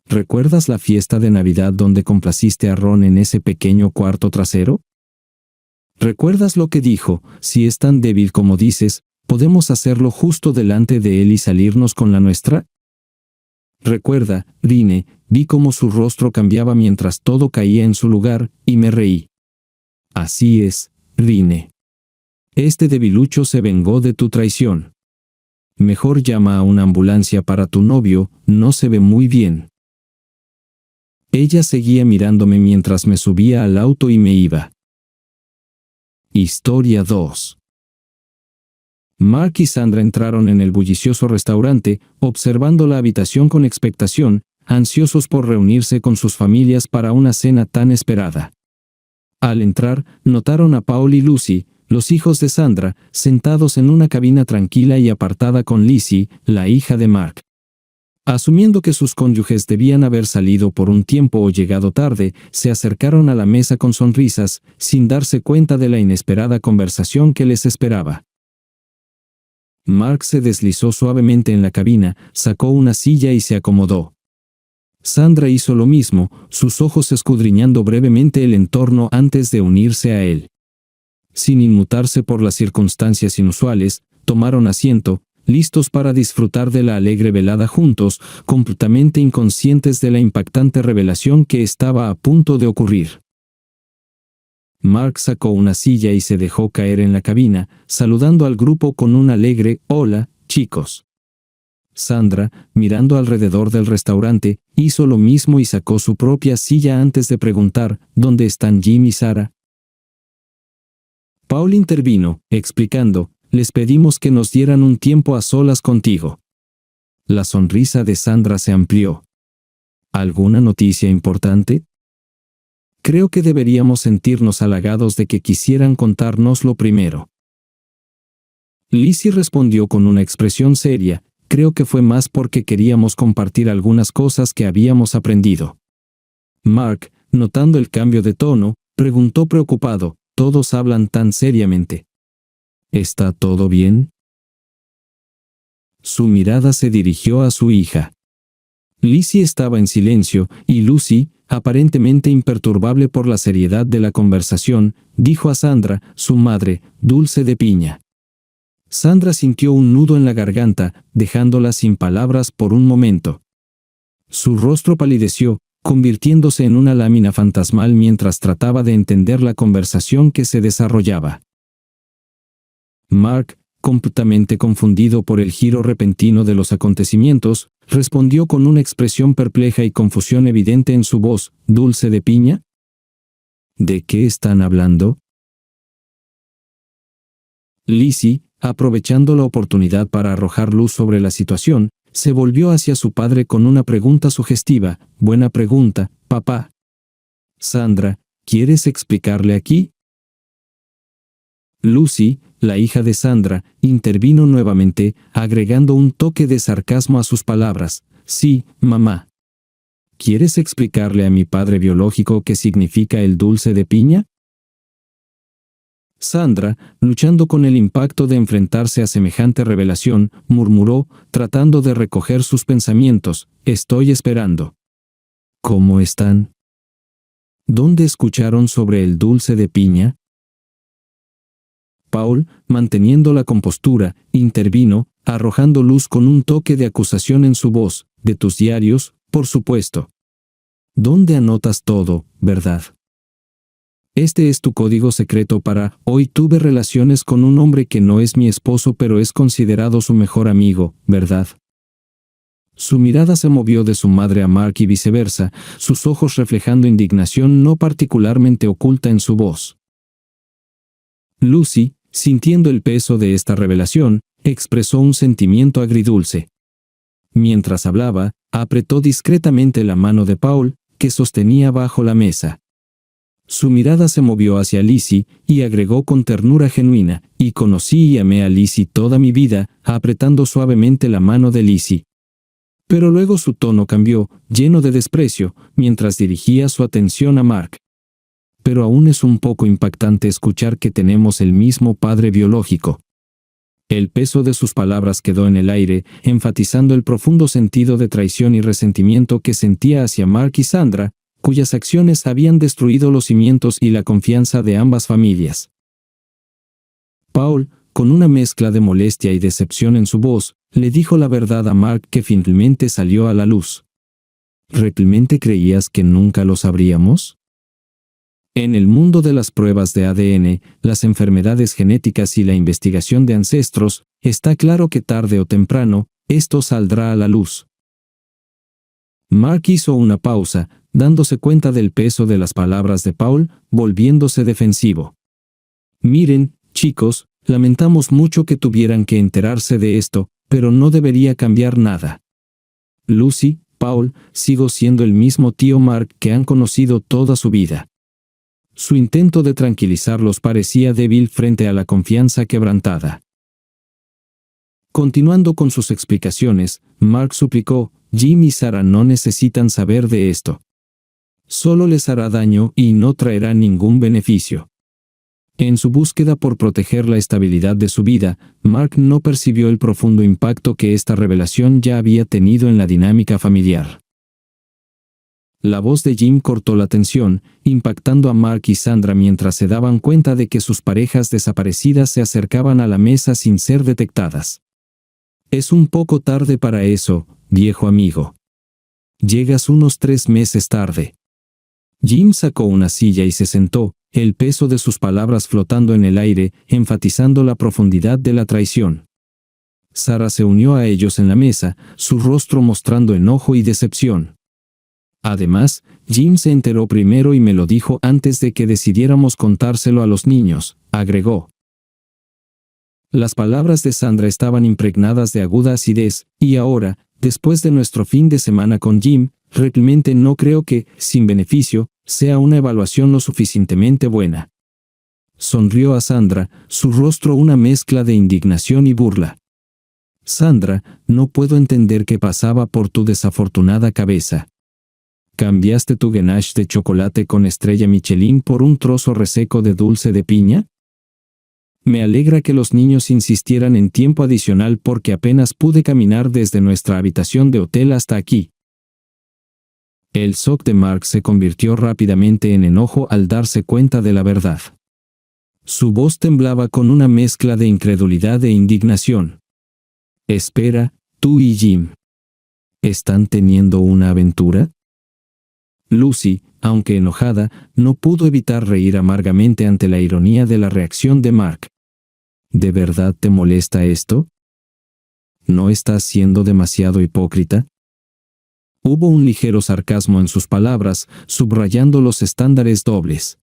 S1: ¿Recuerdas la fiesta de Navidad donde complaciste a Ron en ese pequeño cuarto trasero? ¿Recuerdas lo que dijo? Si es tan débil como dices, ¿podemos hacerlo justo delante de él y salirnos con la nuestra? Recuerda, Rine, vi cómo su rostro cambiaba mientras todo caía en su lugar, y me reí. Así es, Rine. Este debilucho se vengó de tu traición. Mejor llama a una ambulancia para tu novio, no se ve muy bien. Ella seguía mirándome mientras me subía al auto y me iba. Historia 2. Mark y Sandra entraron en el bullicioso restaurante, observando la habitación con expectación, ansiosos por reunirse con sus familias para una cena tan esperada. Al entrar, notaron a Paul y Lucy, los hijos de Sandra, sentados en una cabina tranquila y apartada con Lizzie, la hija de Mark. Asumiendo que sus cónyuges debían haber salido por un tiempo o llegado tarde, se acercaron a la mesa con sonrisas, sin darse cuenta de la inesperada conversación que les esperaba. Mark se deslizó suavemente en la cabina, sacó una silla y se acomodó. Sandra hizo lo mismo, sus ojos escudriñando brevemente el entorno antes de unirse a él. Sin inmutarse por las circunstancias inusuales, tomaron asiento, listos para disfrutar de la alegre velada juntos, completamente inconscientes de la impactante revelación que estaba a punto de ocurrir. Mark sacó una silla y se dejó caer en la cabina, saludando al grupo con un alegre «Hola, chicos». Sandra, mirando alrededor del restaurante, hizo lo mismo y sacó su propia silla antes de preguntar «¿Dónde están Jim y Sarah?». Paul intervino, explicando «Les pedimos que nos dieran un tiempo a solas contigo». La sonrisa de Sandra se amplió. ¿Alguna noticia importante? Creo que deberíamos sentirnos halagados de que quisieran contárnoslo primero. Lizzie respondió con una expresión seria, creo que fue más porque queríamos compartir algunas cosas que habíamos aprendido. Mark, notando el cambio de tono, preguntó preocupado, todos hablan tan seriamente. ¿Está todo bien? Su mirada se dirigió a su hija. Lizzie estaba en silencio, y Lucy, aparentemente imperturbable por la seriedad de la conversación, dijo a Sandra, su madre, dulce de piña. Sandra sintió un nudo en la garganta, dejándola sin palabras por un momento. Su rostro palideció, convirtiéndose en una lámina fantasmal mientras trataba de entender la conversación que se desarrollaba. Mark, completamente confundido por el giro repentino de los acontecimientos, respondió con una expresión perpleja y confusión evidente en su voz, ¿dulce de piña? ¿De qué están hablando? Lizzie, aprovechando la oportunidad para arrojar luz sobre la situación, se volvió hacia su padre con una pregunta sugestiva, buena pregunta, papá. Sandra, ¿quieres explicarle aquí? Lucy, la hija de Sandra, intervino nuevamente, agregando un toque de sarcasmo a sus palabras. Sí, mamá. ¿Quieres explicarle a mi padre biológico qué significa el dulce de piña? Sandra, luchando con el impacto de enfrentarse a semejante revelación, murmuró, tratando de recoger sus pensamientos, «Estoy esperando». ¿Cómo están? ¿Dónde escucharon sobre el dulce de piña? Paul, manteniendo la compostura, intervino, arrojando luz con un toque de acusación en su voz, «De tus diarios, por supuesto. ¿Dónde anotas todo, verdad? Este es tu código secreto para, hoy tuve relaciones con un hombre que no es mi esposo pero es considerado su mejor amigo, ¿verdad?» Su mirada se movió de su madre a Mark y viceversa, sus ojos reflejando indignación no particularmente oculta en su voz. Lucy, sintiendo el peso de esta revelación, expresó un sentimiento agridulce. Mientras hablaba, apretó discretamente la mano de Paul, que sostenía bajo la mesa. Su mirada se movió hacia Lizzie, y agregó con ternura genuina, «Y conocí y amé a Lizzie toda mi vida», apretando suavemente la mano de Lizzie. Pero luego su tono cambió, lleno de desprecio, mientras dirigía su atención a Mark. «Pero aún es un poco impactante escuchar que tenemos el mismo padre biológico». El peso de sus palabras quedó en el aire, enfatizando el profundo sentido de traición y resentimiento que sentía hacia Mark y Sandra, cuyas acciones habían destruido los cimientos y la confianza de ambas familias. Paul, con una mezcla de molestia y decepción en su voz, le dijo la verdad a Mark que finalmente salió a la luz. ¿Realmente creías que nunca lo sabríamos? En el mundo de las pruebas de ADN, las enfermedades genéticas y la investigación de ancestros, está claro que tarde o temprano, esto saldrá a la luz. Mark hizo una pausa, dándose cuenta del peso de las palabras de Paul, volviéndose defensivo. «Miren, chicos, lamentamos mucho que tuvieran que enterarse de esto, pero no debería cambiar nada. Lucy, Paul, sigo siendo el mismo tío Mark que han conocido toda su vida». Su intento de tranquilizarlos parecía débil frente a la confianza quebrantada. Continuando con sus explicaciones, Mark suplicó, «Jim y Sarah no necesitan saber de esto. Solo les hará daño y no traerá ningún beneficio». En su búsqueda por proteger la estabilidad de su vida, Mark no percibió el profundo impacto que esta revelación ya había tenido en la dinámica familiar. La voz de Jim cortó la tensión, impactando a Mark y Sandra mientras se daban cuenta de que sus parejas desaparecidas se acercaban a la mesa sin ser detectadas. «Es un poco tarde para eso, viejo amigo. Llegas unos 3 meses tarde». Jim sacó una silla y se sentó, el peso de sus palabras flotando en el aire, enfatizando la profundidad de la traición. Sarah se unió a ellos en la mesa, su rostro mostrando enojo y decepción. Además, Jim se enteró primero y me lo dijo antes de que decidiéramos contárselo a los niños, agregó. Las palabras de Sandra estaban impregnadas de aguda acidez, y ahora, después de nuestro fin de semana con Jim, realmente no creo que, sin beneficio, sea una evaluación lo suficientemente buena. Sonrió a Sandra, su rostro una mezcla de indignación y burla. Sandra, no puedo entender qué pasaba por tu desafortunada cabeza. ¿Cambiaste tu ganache de chocolate con estrella Michelin por un trozo reseco de dulce de piña? Me alegra que los niños insistieran en tiempo adicional porque apenas pude caminar desde nuestra habitación de hotel hasta aquí. El shock de Mark se convirtió rápidamente en enojo al darse cuenta de la verdad. Su voz temblaba con una mezcla de incredulidad e indignación. «Espera, tú y Jim. ¿Están teniendo una aventura?» Lucy, aunque enojada, no pudo evitar reír amargamente ante la ironía de la reacción de Mark. ¿De verdad te molesta esto? ¿No estás siendo demasiado hipócrita? Hubo un ligero sarcasmo en sus palabras, subrayando los estándares dobles.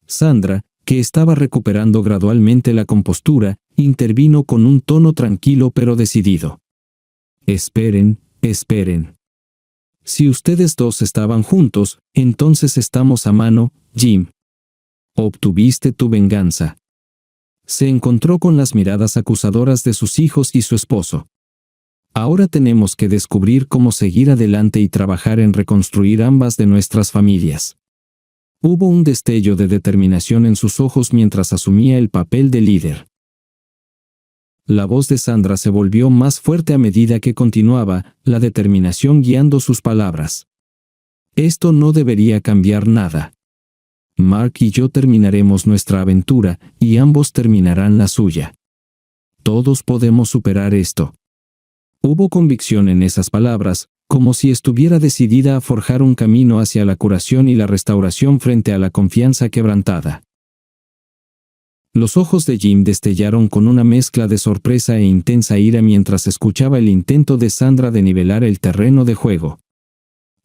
S1: Sandra, que estaba recuperando gradualmente la compostura, intervino con un tono tranquilo pero decidido. «Esperen, esperen. Si ustedes dos estaban juntos, entonces estamos a mano, Jim. Obtuviste tu venganza». Se encontró con las miradas acusadoras de sus hijos y su esposo. «Ahora tenemos que descubrir cómo seguir adelante y trabajar en reconstruir ambas de nuestras familias. Hubo un destello de determinación en sus ojos mientras asumía el papel de líder. La voz de Sandra se volvió más fuerte a medida que continuaba, la determinación guiando sus palabras. Esto no debería cambiar nada. Mark y yo terminaremos nuestra aventura, y ambos terminarán la suya. Todos podemos superar esto. Hubo convicción en esas palabras, como si estuviera decidida a forjar un camino hacia la curación y la restauración frente a la confianza quebrantada. Los ojos de Jim destellaron con una mezcla de sorpresa e intensa ira mientras escuchaba el intento de Sandra de nivelar el terreno de juego.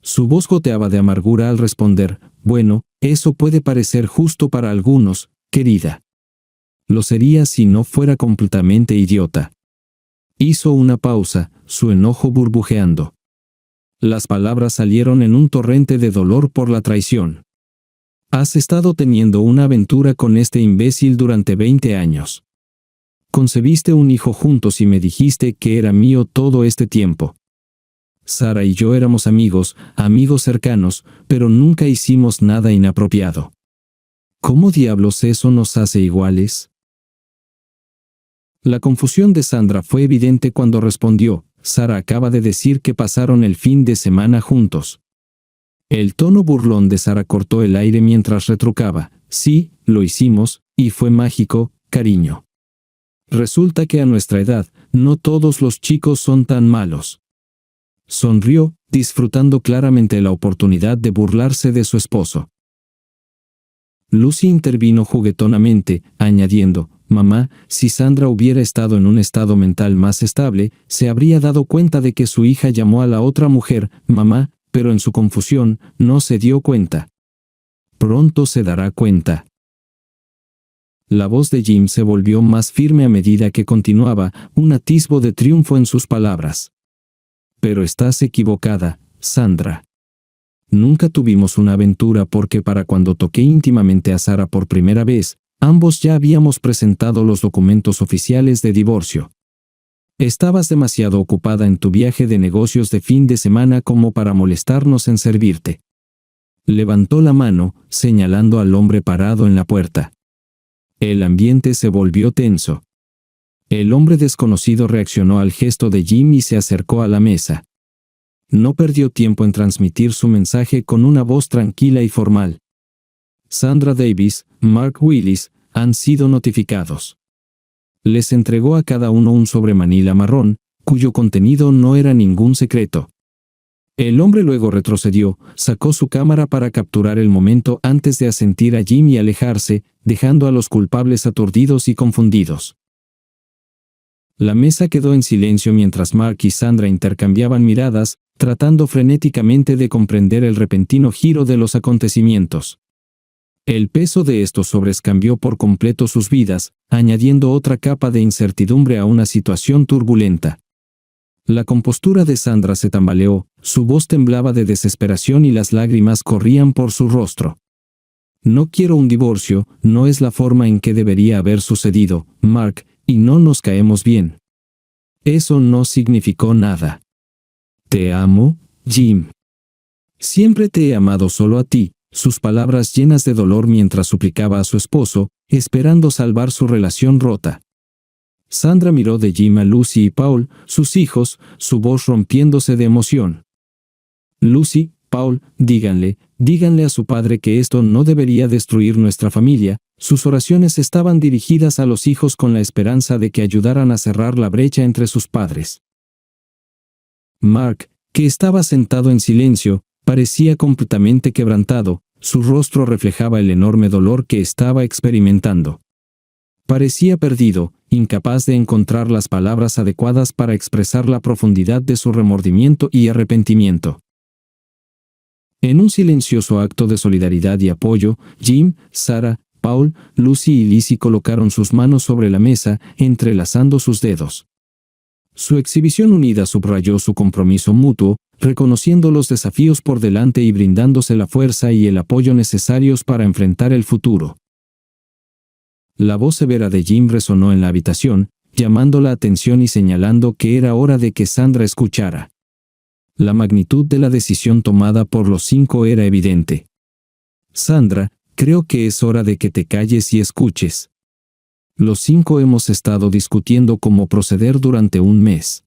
S1: Su voz goteaba de amargura al responder, «Bueno, eso puede parecer justo para algunos, querida. Lo sería si no fuera completamente idiota». Hizo una pausa, su enojo burbujeando. Las palabras salieron en un torrente de dolor por la traición. Has estado teniendo una aventura con este imbécil durante 20 años. Concebiste un hijo juntos y me dijiste que era mío todo este tiempo. Sara y yo éramos amigos cercanos, pero nunca hicimos nada inapropiado. ¿Cómo diablos eso nos hace iguales? La confusión de Sandra fue evidente cuando respondió, Sara acaba de decir que pasaron el fin de semana juntos. El tono burlón de Sara cortó el aire mientras retrucaba, sí, lo hicimos, y fue mágico, cariño. Resulta que a nuestra edad, no todos los chicos son tan malos. Sonrió, disfrutando claramente la oportunidad de burlarse de su esposo. Lucy intervino juguetonamente, añadiendo, mamá, si Sandra hubiera estado en un estado mental más estable, se habría dado cuenta de que su hija llamó a la otra mujer, mamá, pero en su confusión, no se dio cuenta. Pronto se dará cuenta. La voz de Jim se volvió más firme a medida que continuaba, un atisbo de triunfo en sus palabras. Pero estás equivocada, Sandra. Nunca tuvimos una aventura porque para cuando toqué íntimamente a Sara por primera vez, ambos ya habíamos presentado los documentos oficiales de divorcio. Estabas demasiado ocupada en tu viaje de negocios de fin de semana como para molestarnos en servirte. Levantó la mano, señalando al hombre parado en la puerta. El ambiente se volvió tenso. El hombre desconocido reaccionó al gesto de Jim y se acercó a la mesa. No perdió tiempo en transmitir su mensaje con una voz tranquila y formal. Sandra Davis, Mark Willis, han sido notificados. Les entregó a cada uno un sobre manila marrón, cuyo contenido no era ningún secreto. El hombre luego retrocedió, sacó su cámara para capturar el momento antes de asentir a Jim y alejarse, dejando a los culpables aturdidos y confundidos. La mesa quedó en silencio mientras Mark y Sandra intercambiaban miradas, tratando frenéticamente de comprender el repentino giro de los acontecimientos. El peso de estos sobres cambió por completo sus vidas, añadiendo otra capa de incertidumbre a una situación turbulenta. La compostura de Sandra se tambaleó, su voz temblaba de desesperación y las lágrimas corrían por su rostro. No quiero un divorcio, no es la forma en que debería haber sucedido, Mark, y no nos caemos bien. Eso no significó nada. Te amo, Jim. Siempre te he amado solo a ti. Sus palabras llenas de dolor mientras suplicaba a su esposo, esperando salvar su relación rota. Sandra miró de Jim a Lucy y Paul, sus hijos, su voz rompiéndose de emoción. Lucy, Paul, díganle a su padre que esto no debería destruir nuestra familia. Sus oraciones estaban dirigidas a los hijos con la esperanza de que ayudaran a cerrar la brecha entre sus padres. Mark, que estaba sentado en silencio, parecía completamente quebrantado, su rostro reflejaba el enorme dolor que estaba experimentando. Parecía perdido, incapaz de encontrar las palabras adecuadas para expresar la profundidad de su remordimiento y arrepentimiento. En un silencioso acto de solidaridad y apoyo, Jim, Sara, Paul, Lucy y Lizzie colocaron sus manos sobre la mesa, entrelazando sus dedos. Su exhibición unida subrayó su compromiso mutuo, reconociendo los desafíos por delante y brindándose la fuerza y el apoyo necesarios para enfrentar el futuro. La voz severa de Jim resonó en la habitación, llamando la atención y señalando que era hora de que Sandra escuchara. La magnitud de la decisión tomada por los 5 era evidente. Sandra, creo que es hora de que te calles y escuches. Los 5 hemos estado discutiendo cómo proceder durante un mes.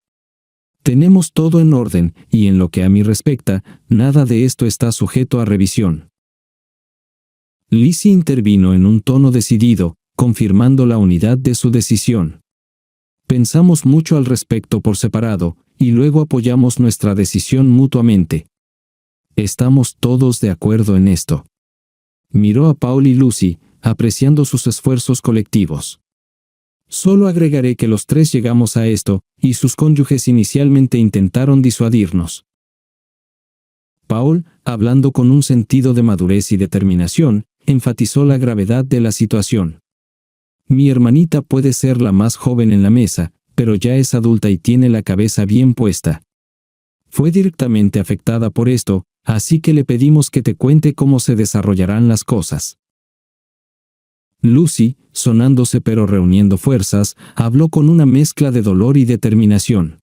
S1: Tenemos todo en orden, y en lo que a mí respecta, nada de esto está sujeto a revisión. Lizzie intervino en un tono decidido, confirmando la unidad de su decisión. Pensamos mucho al respecto por separado, y luego apoyamos nuestra decisión mutuamente. Estamos todos de acuerdo en esto. Miró a Paul y Lucy, apreciando sus esfuerzos colectivos. Solo agregaré que los 3 llegamos a esto, y sus cónyuges inicialmente intentaron disuadirnos. Paul, hablando con un sentido de madurez y determinación, enfatizó la gravedad de la situación. Mi hermanita puede ser la más joven en la mesa, pero ya es adulta y tiene la cabeza bien puesta. Fue directamente afectada por esto, así que le pedimos que te cuente cómo se desarrollarán las cosas. Lucy, sonándose pero reuniendo fuerzas, habló con una mezcla de dolor y determinación.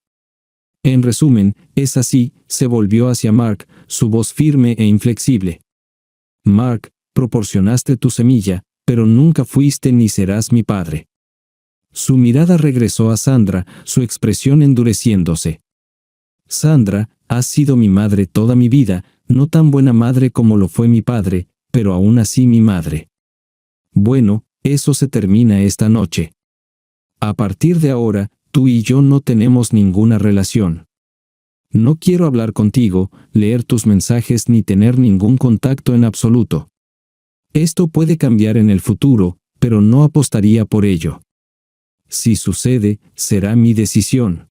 S1: En resumen, es así, se volvió hacia Mark, su voz firme e inflexible. Mark, proporcionaste tu semilla, pero nunca fuiste ni serás mi padre. Su mirada regresó a Sandra, su expresión endureciéndose. Sandra, has sido mi madre toda mi vida, no tan buena madre como lo fue mi padre, pero aún así mi madre. Bueno, eso se termina esta noche. A partir de ahora, tú y yo no tenemos ninguna relación. No quiero hablar contigo, leer tus mensajes ni tener ningún contacto en absoluto. Esto puede cambiar en el futuro, pero no apostaría por ello. Si sucede, será mi decisión.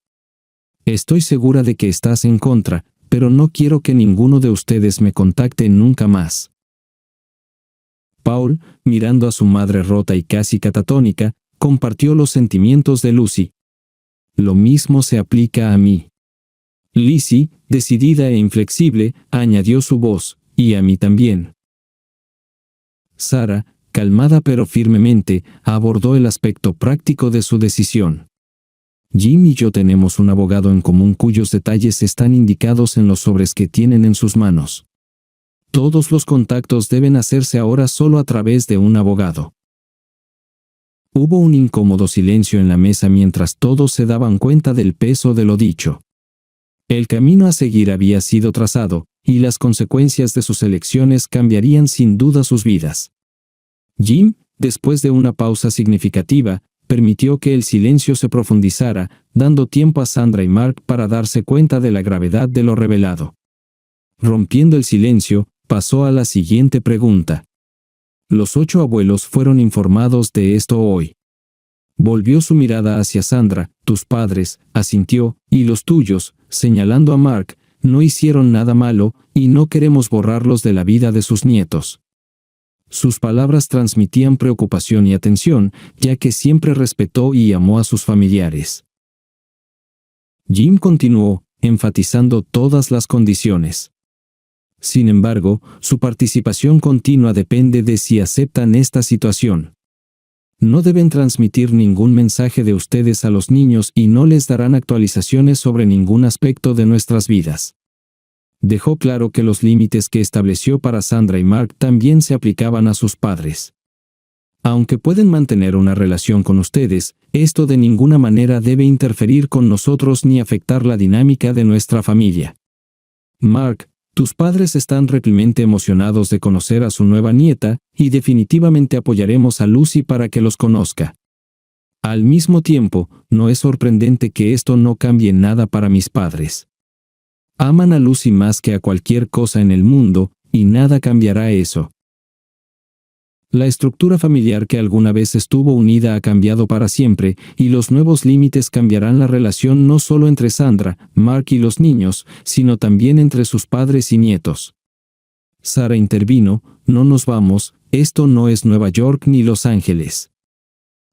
S1: Estoy segura de que estás en contra, pero no quiero que ninguno de ustedes me contacte nunca más. Paul, mirando a su madre rota y casi catatónica, compartió los sentimientos de Lucy. Lo mismo se aplica a mí. Lizzie, decidida e inflexible, añadió su voz, y a mí también. Sarah, calmada pero firmemente, abordó el aspecto práctico de su decisión. Jim y yo tenemos un abogado en común cuyos detalles están indicados en los sobres que tienen en sus manos. Todos los contactos deben hacerse ahora solo a través de un abogado. Hubo un incómodo silencio en la mesa mientras todos se daban cuenta del peso de lo dicho. El camino a seguir había sido trazado, y las consecuencias de sus elecciones cambiarían sin duda sus vidas. Jim, después de una pausa significativa, permitió que el silencio se profundizara, dando tiempo a Sandra y Mark para darse cuenta de la gravedad de lo revelado. Rompiendo el silencio, pasó a la siguiente pregunta. Los 8 abuelos fueron informados de esto hoy. Volvió su mirada hacia Sandra, tus padres, asintió, y los tuyos, señalando a Mark, no hicieron nada malo, y no queremos borrarlos de la vida de sus nietos. Sus palabras transmitían preocupación y atención, ya que siempre respetó y amó a sus familiares. Jim continuó, enfatizando todas las condiciones. Sin embargo, su participación continua depende de si aceptan esta situación. No deben transmitir ningún mensaje de ustedes a los niños y no les darán actualizaciones sobre ningún aspecto de nuestras vidas. Dejó claro que los límites que estableció para Sandra y Mark también se aplicaban a sus padres. Aunque pueden mantener una relación con ustedes, esto de ninguna manera debe interferir con nosotros ni afectar la dinámica de nuestra familia. Mark, tus padres están realmente emocionados de conocer a su nueva nieta, y definitivamente apoyaremos a Lucy para que los conozca. Al mismo tiempo, no es sorprendente que esto no cambie nada para mis padres. Aman a Lucy más que a cualquier cosa en el mundo, y nada cambiará eso. La estructura familiar que alguna vez estuvo unida ha cambiado para siempre, y los nuevos límites cambiarán la relación no solo entre Sandra, Mark y los niños, sino también entre sus padres y nietos. Sarah intervino, no nos vamos, esto no es Nueva York ni Los Ángeles.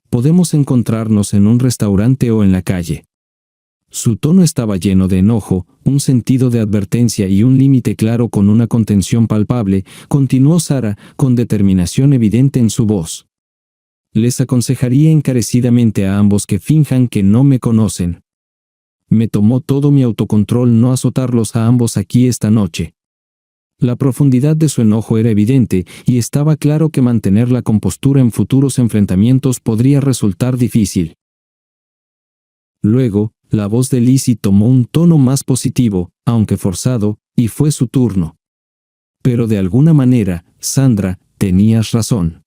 S1: Podemos encontrarnos en un restaurante o en la calle. Su tono estaba lleno de enojo, un sentido de advertencia y un límite claro con una contención palpable, continuó Sarah, con determinación evidente en su voz. Les aconsejaría encarecidamente a ambos que finjan que no me conocen. Me tomó todo mi autocontrol no azotarlos a ambos aquí esta noche. La profundidad de su enojo era evidente, y estaba claro que mantener la compostura en futuros enfrentamientos podría resultar difícil. Luego, la voz de Lizzie tomó un tono más positivo, aunque forzado, y fue su turno. Pero de alguna manera, Sandra, tenías razón.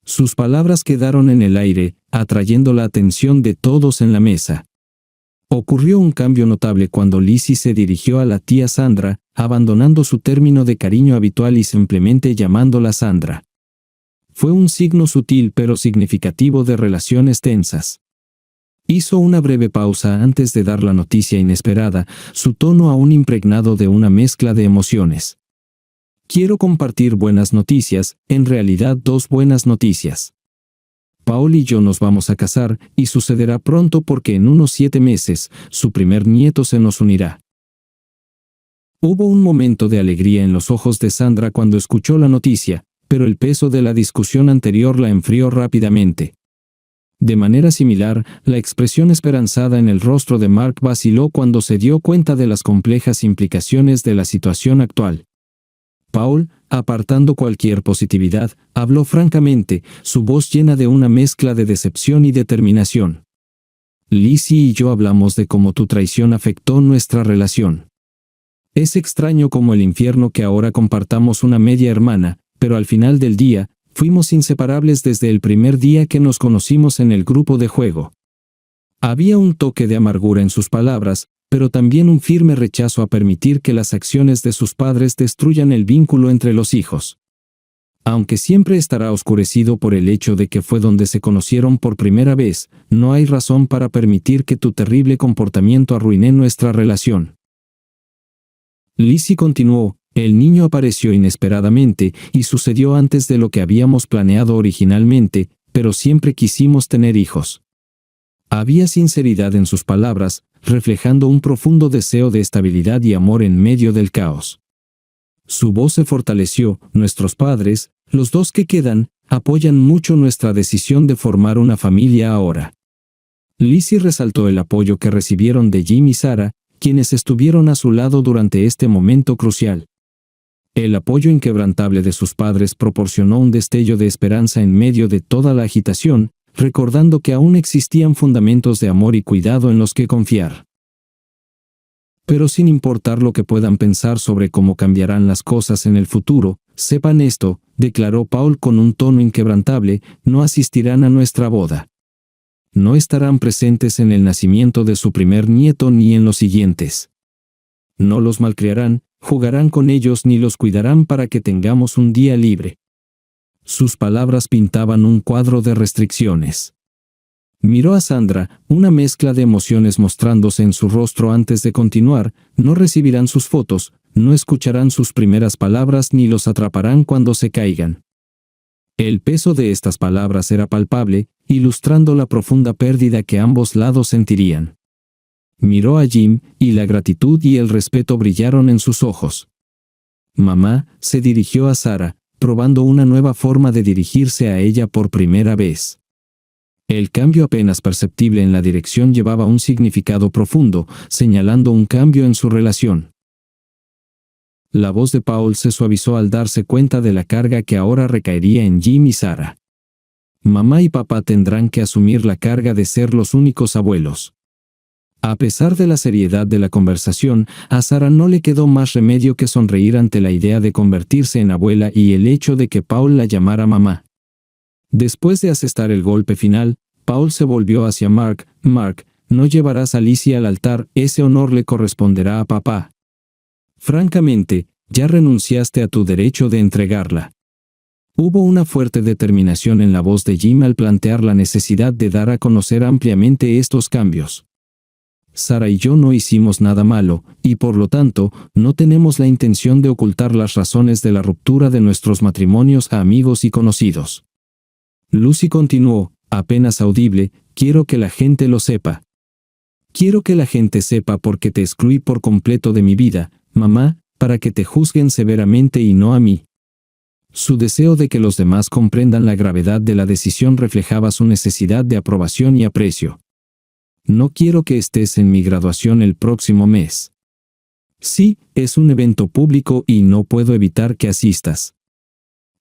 S1: Sus palabras quedaron en el aire, atrayendo la atención de todos en la mesa. Ocurrió un cambio notable cuando Lizzie se dirigió a la tía Sandra, abandonando su término de cariño habitual y simplemente llamándola Sandra. Fue un signo sutil pero significativo de relaciones tensas. Hizo una breve pausa antes de dar la noticia inesperada, su tono aún impregnado de una mezcla de emociones. Quiero compartir buenas noticias, en realidad 2 buenas noticias. Paul y yo nos vamos a casar, y sucederá pronto porque en unos 7 meses, su primer nieto se nos unirá. Hubo un momento de alegría en los ojos de Sandra cuando escuchó la noticia, pero el peso de la discusión anterior la enfrió rápidamente. De manera similar, la expresión esperanzada en el rostro de Mark vaciló cuando se dio cuenta de las complejas implicaciones de la situación actual. Paul, apartando cualquier positividad, habló francamente, su voz llena de una mezcla de decepción y determinación. Lizzie y yo hablamos de cómo tu traición afectó nuestra relación. Es extraño como el infierno que ahora compartamos una media hermana, pero al final del día, fuimos inseparables desde el primer día que nos conocimos en el grupo de juego. Había un toque de amargura en sus palabras, pero también un firme rechazo a permitir que las acciones de sus padres destruyan el vínculo entre los hijos. Aunque siempre estará oscurecido por el hecho de que fue donde se conocieron por primera vez, no hay razón para permitir que tu terrible comportamiento arruine nuestra relación. Lizzie continuó, el niño apareció inesperadamente y sucedió antes de lo que habíamos planeado originalmente, pero siempre quisimos tener hijos. Había sinceridad en sus palabras, reflejando un profundo deseo de estabilidad y amor en medio del caos. Su voz se fortaleció, nuestros padres, los 2 que quedan, apoyan mucho nuestra decisión de formar una familia ahora. Lizzie resaltó el apoyo que recibieron de Jim y Sarah, quienes estuvieron a su lado durante este momento crucial. El apoyo inquebrantable de sus padres proporcionó un destello de esperanza en medio de toda la agitación, recordando que aún existían fundamentos de amor y cuidado en los que confiar. Pero sin importar lo que puedan pensar sobre cómo cambiarán las cosas en el futuro, sepan esto, declaró Paul con un tono inquebrantable, no asistirán a nuestra boda. No estarán presentes en el nacimiento de su primer nieto ni en los siguientes. No los malcriarán, jugarán con ellos ni los cuidarán para que tengamos un día libre. Sus palabras pintaban un cuadro de restricciones. Miró a Sandra, una mezcla de emociones mostrándose en su rostro antes de continuar, no recibirán sus fotos, no escucharán sus primeras palabras ni los atraparán cuando se caigan. El peso de estas palabras era palpable, ilustrando la profunda pérdida que ambos lados sentirían. Miró a Jim, y la gratitud y el respeto brillaron en sus ojos. Mamá, se dirigió a Sarah, probando una nueva forma de dirigirse a ella por primera vez. El cambio apenas perceptible en la dirección llevaba un significado profundo, señalando un cambio en su relación. La voz de Paul se suavizó al darse cuenta de la carga que ahora recaería en Jim y Sarah. Mamá y papá tendrán que asumir la carga de ser los únicos abuelos. A pesar de la seriedad de la conversación, a Sarah no le quedó más remedio que sonreír ante la idea de convertirse en abuela y el hecho de que Paul la llamara mamá. Después de asestar el golpe final, Paul se volvió hacia Mark. Mark, no llevarás a Lizzie al altar, ese honor le corresponderá a papá. Francamente, ya renunciaste a tu derecho de entregarla. Hubo una fuerte determinación en la voz de Jim al plantear la necesidad de dar a conocer ampliamente estos cambios. Sarah y yo no hicimos nada malo, y por lo tanto, no tenemos la intención de ocultar las razones de la ruptura de nuestros matrimonios a amigos y conocidos. Lucy continuó, apenas audible, quiero que la gente lo sepa. Quiero que la gente sepa por qué te excluí por completo de mi vida, mamá, para que te juzguen severamente y no a mí. Su deseo de que los demás comprendan la gravedad de la decisión reflejaba su necesidad de aprobación y aprecio. No quiero que estés en mi graduación el próximo mes. Sí, es un evento público y no puedo evitar que asistas.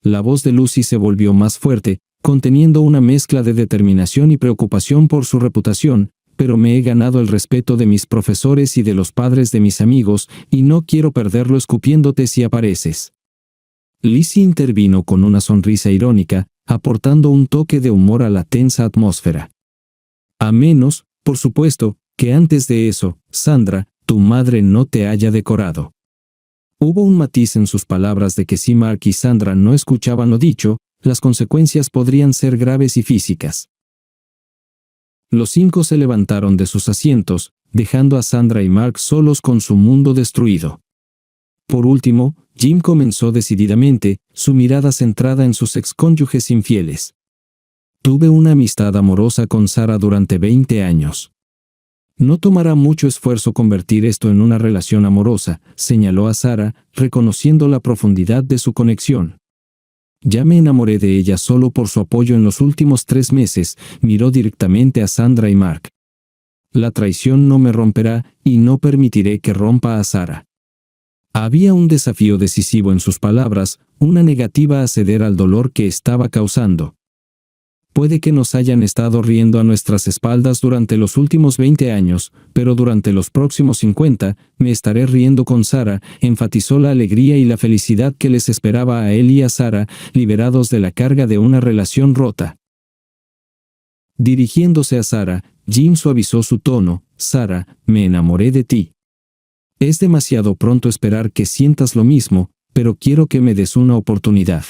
S1: La voz de Lucy se volvió más fuerte, conteniendo una mezcla de determinación y preocupación por su reputación, pero me he ganado el respeto de mis profesores y de los padres de mis amigos, y no quiero perderlo escupiéndote si apareces. Lizzie intervino con una sonrisa irónica, aportando un toque de humor a la tensa atmósfera. A menos, por supuesto, que antes de eso, Sandra, tu madre no te haya decorado. Hubo un matiz en sus palabras de que si Mark y Sandra no escuchaban lo dicho, las consecuencias podrían ser graves y físicas. Los 5 se levantaron de sus asientos, dejando a Sandra y Mark solos con su mundo destruido. Por último, Jim comenzó decididamente, su mirada centrada en sus excónyuges infieles. Tuve una amistad amorosa con Sarah durante 20 años. No tomará mucho esfuerzo convertir esto en una relación amorosa, señaló a Sarah, reconociendo la profundidad de su conexión. Ya me enamoré de ella solo por su apoyo en los últimos 3 meses, miró directamente a Sandra y Mark. La traición no me romperá, y no permitiré que rompa a Sarah. Había un desafío decisivo en sus palabras, una negativa a ceder al dolor que estaba causando. Puede que nos hayan estado riendo a nuestras espaldas durante los últimos 20 años, pero durante los próximos 50, me estaré riendo con Sarah, enfatizó la alegría y la felicidad que les esperaba a él y a Sarah, liberados de la carga de una relación rota. Dirigiéndose a Sarah, Jim suavizó su tono, Sarah, me enamoré de ti. Es demasiado pronto esperar que sientas lo mismo, pero quiero que me des una oportunidad.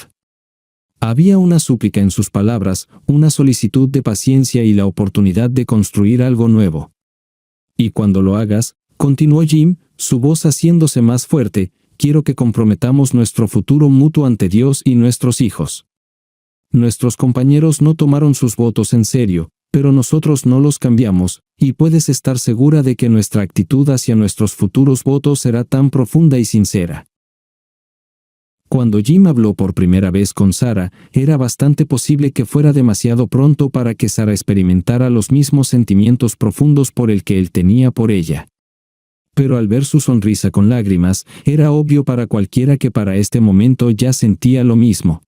S1: Había una súplica en sus palabras, una solicitud de paciencia y la oportunidad de construir algo nuevo. Y cuando lo hagas, continuó Jim, su voz haciéndose más fuerte, quiero que comprometamos nuestro futuro mutuo ante Dios y nuestros hijos. Nuestros compañeros no tomaron sus votos en serio, pero nosotros no los cambiamos, y puedes estar segura de que nuestra actitud hacia nuestros futuros votos será tan profunda y sincera. Cuando Jim habló por primera vez con Sarah, era bastante posible que fuera demasiado pronto para que Sarah experimentara los mismos sentimientos profundos por el que él tenía por ella. Pero al ver su sonrisa con lágrimas, era obvio para cualquiera que para este momento ya sentía lo mismo.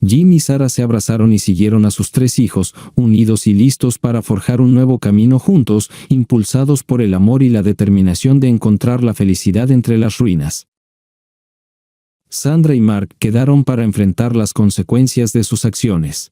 S1: Jim y Sarah se abrazaron y siguieron a sus 3 hijos, unidos y listos para forjar un nuevo camino juntos, impulsados por el amor y la determinación de encontrar la felicidad entre las ruinas. Sandra y Mark quedaron para enfrentar las consecuencias de sus acciones.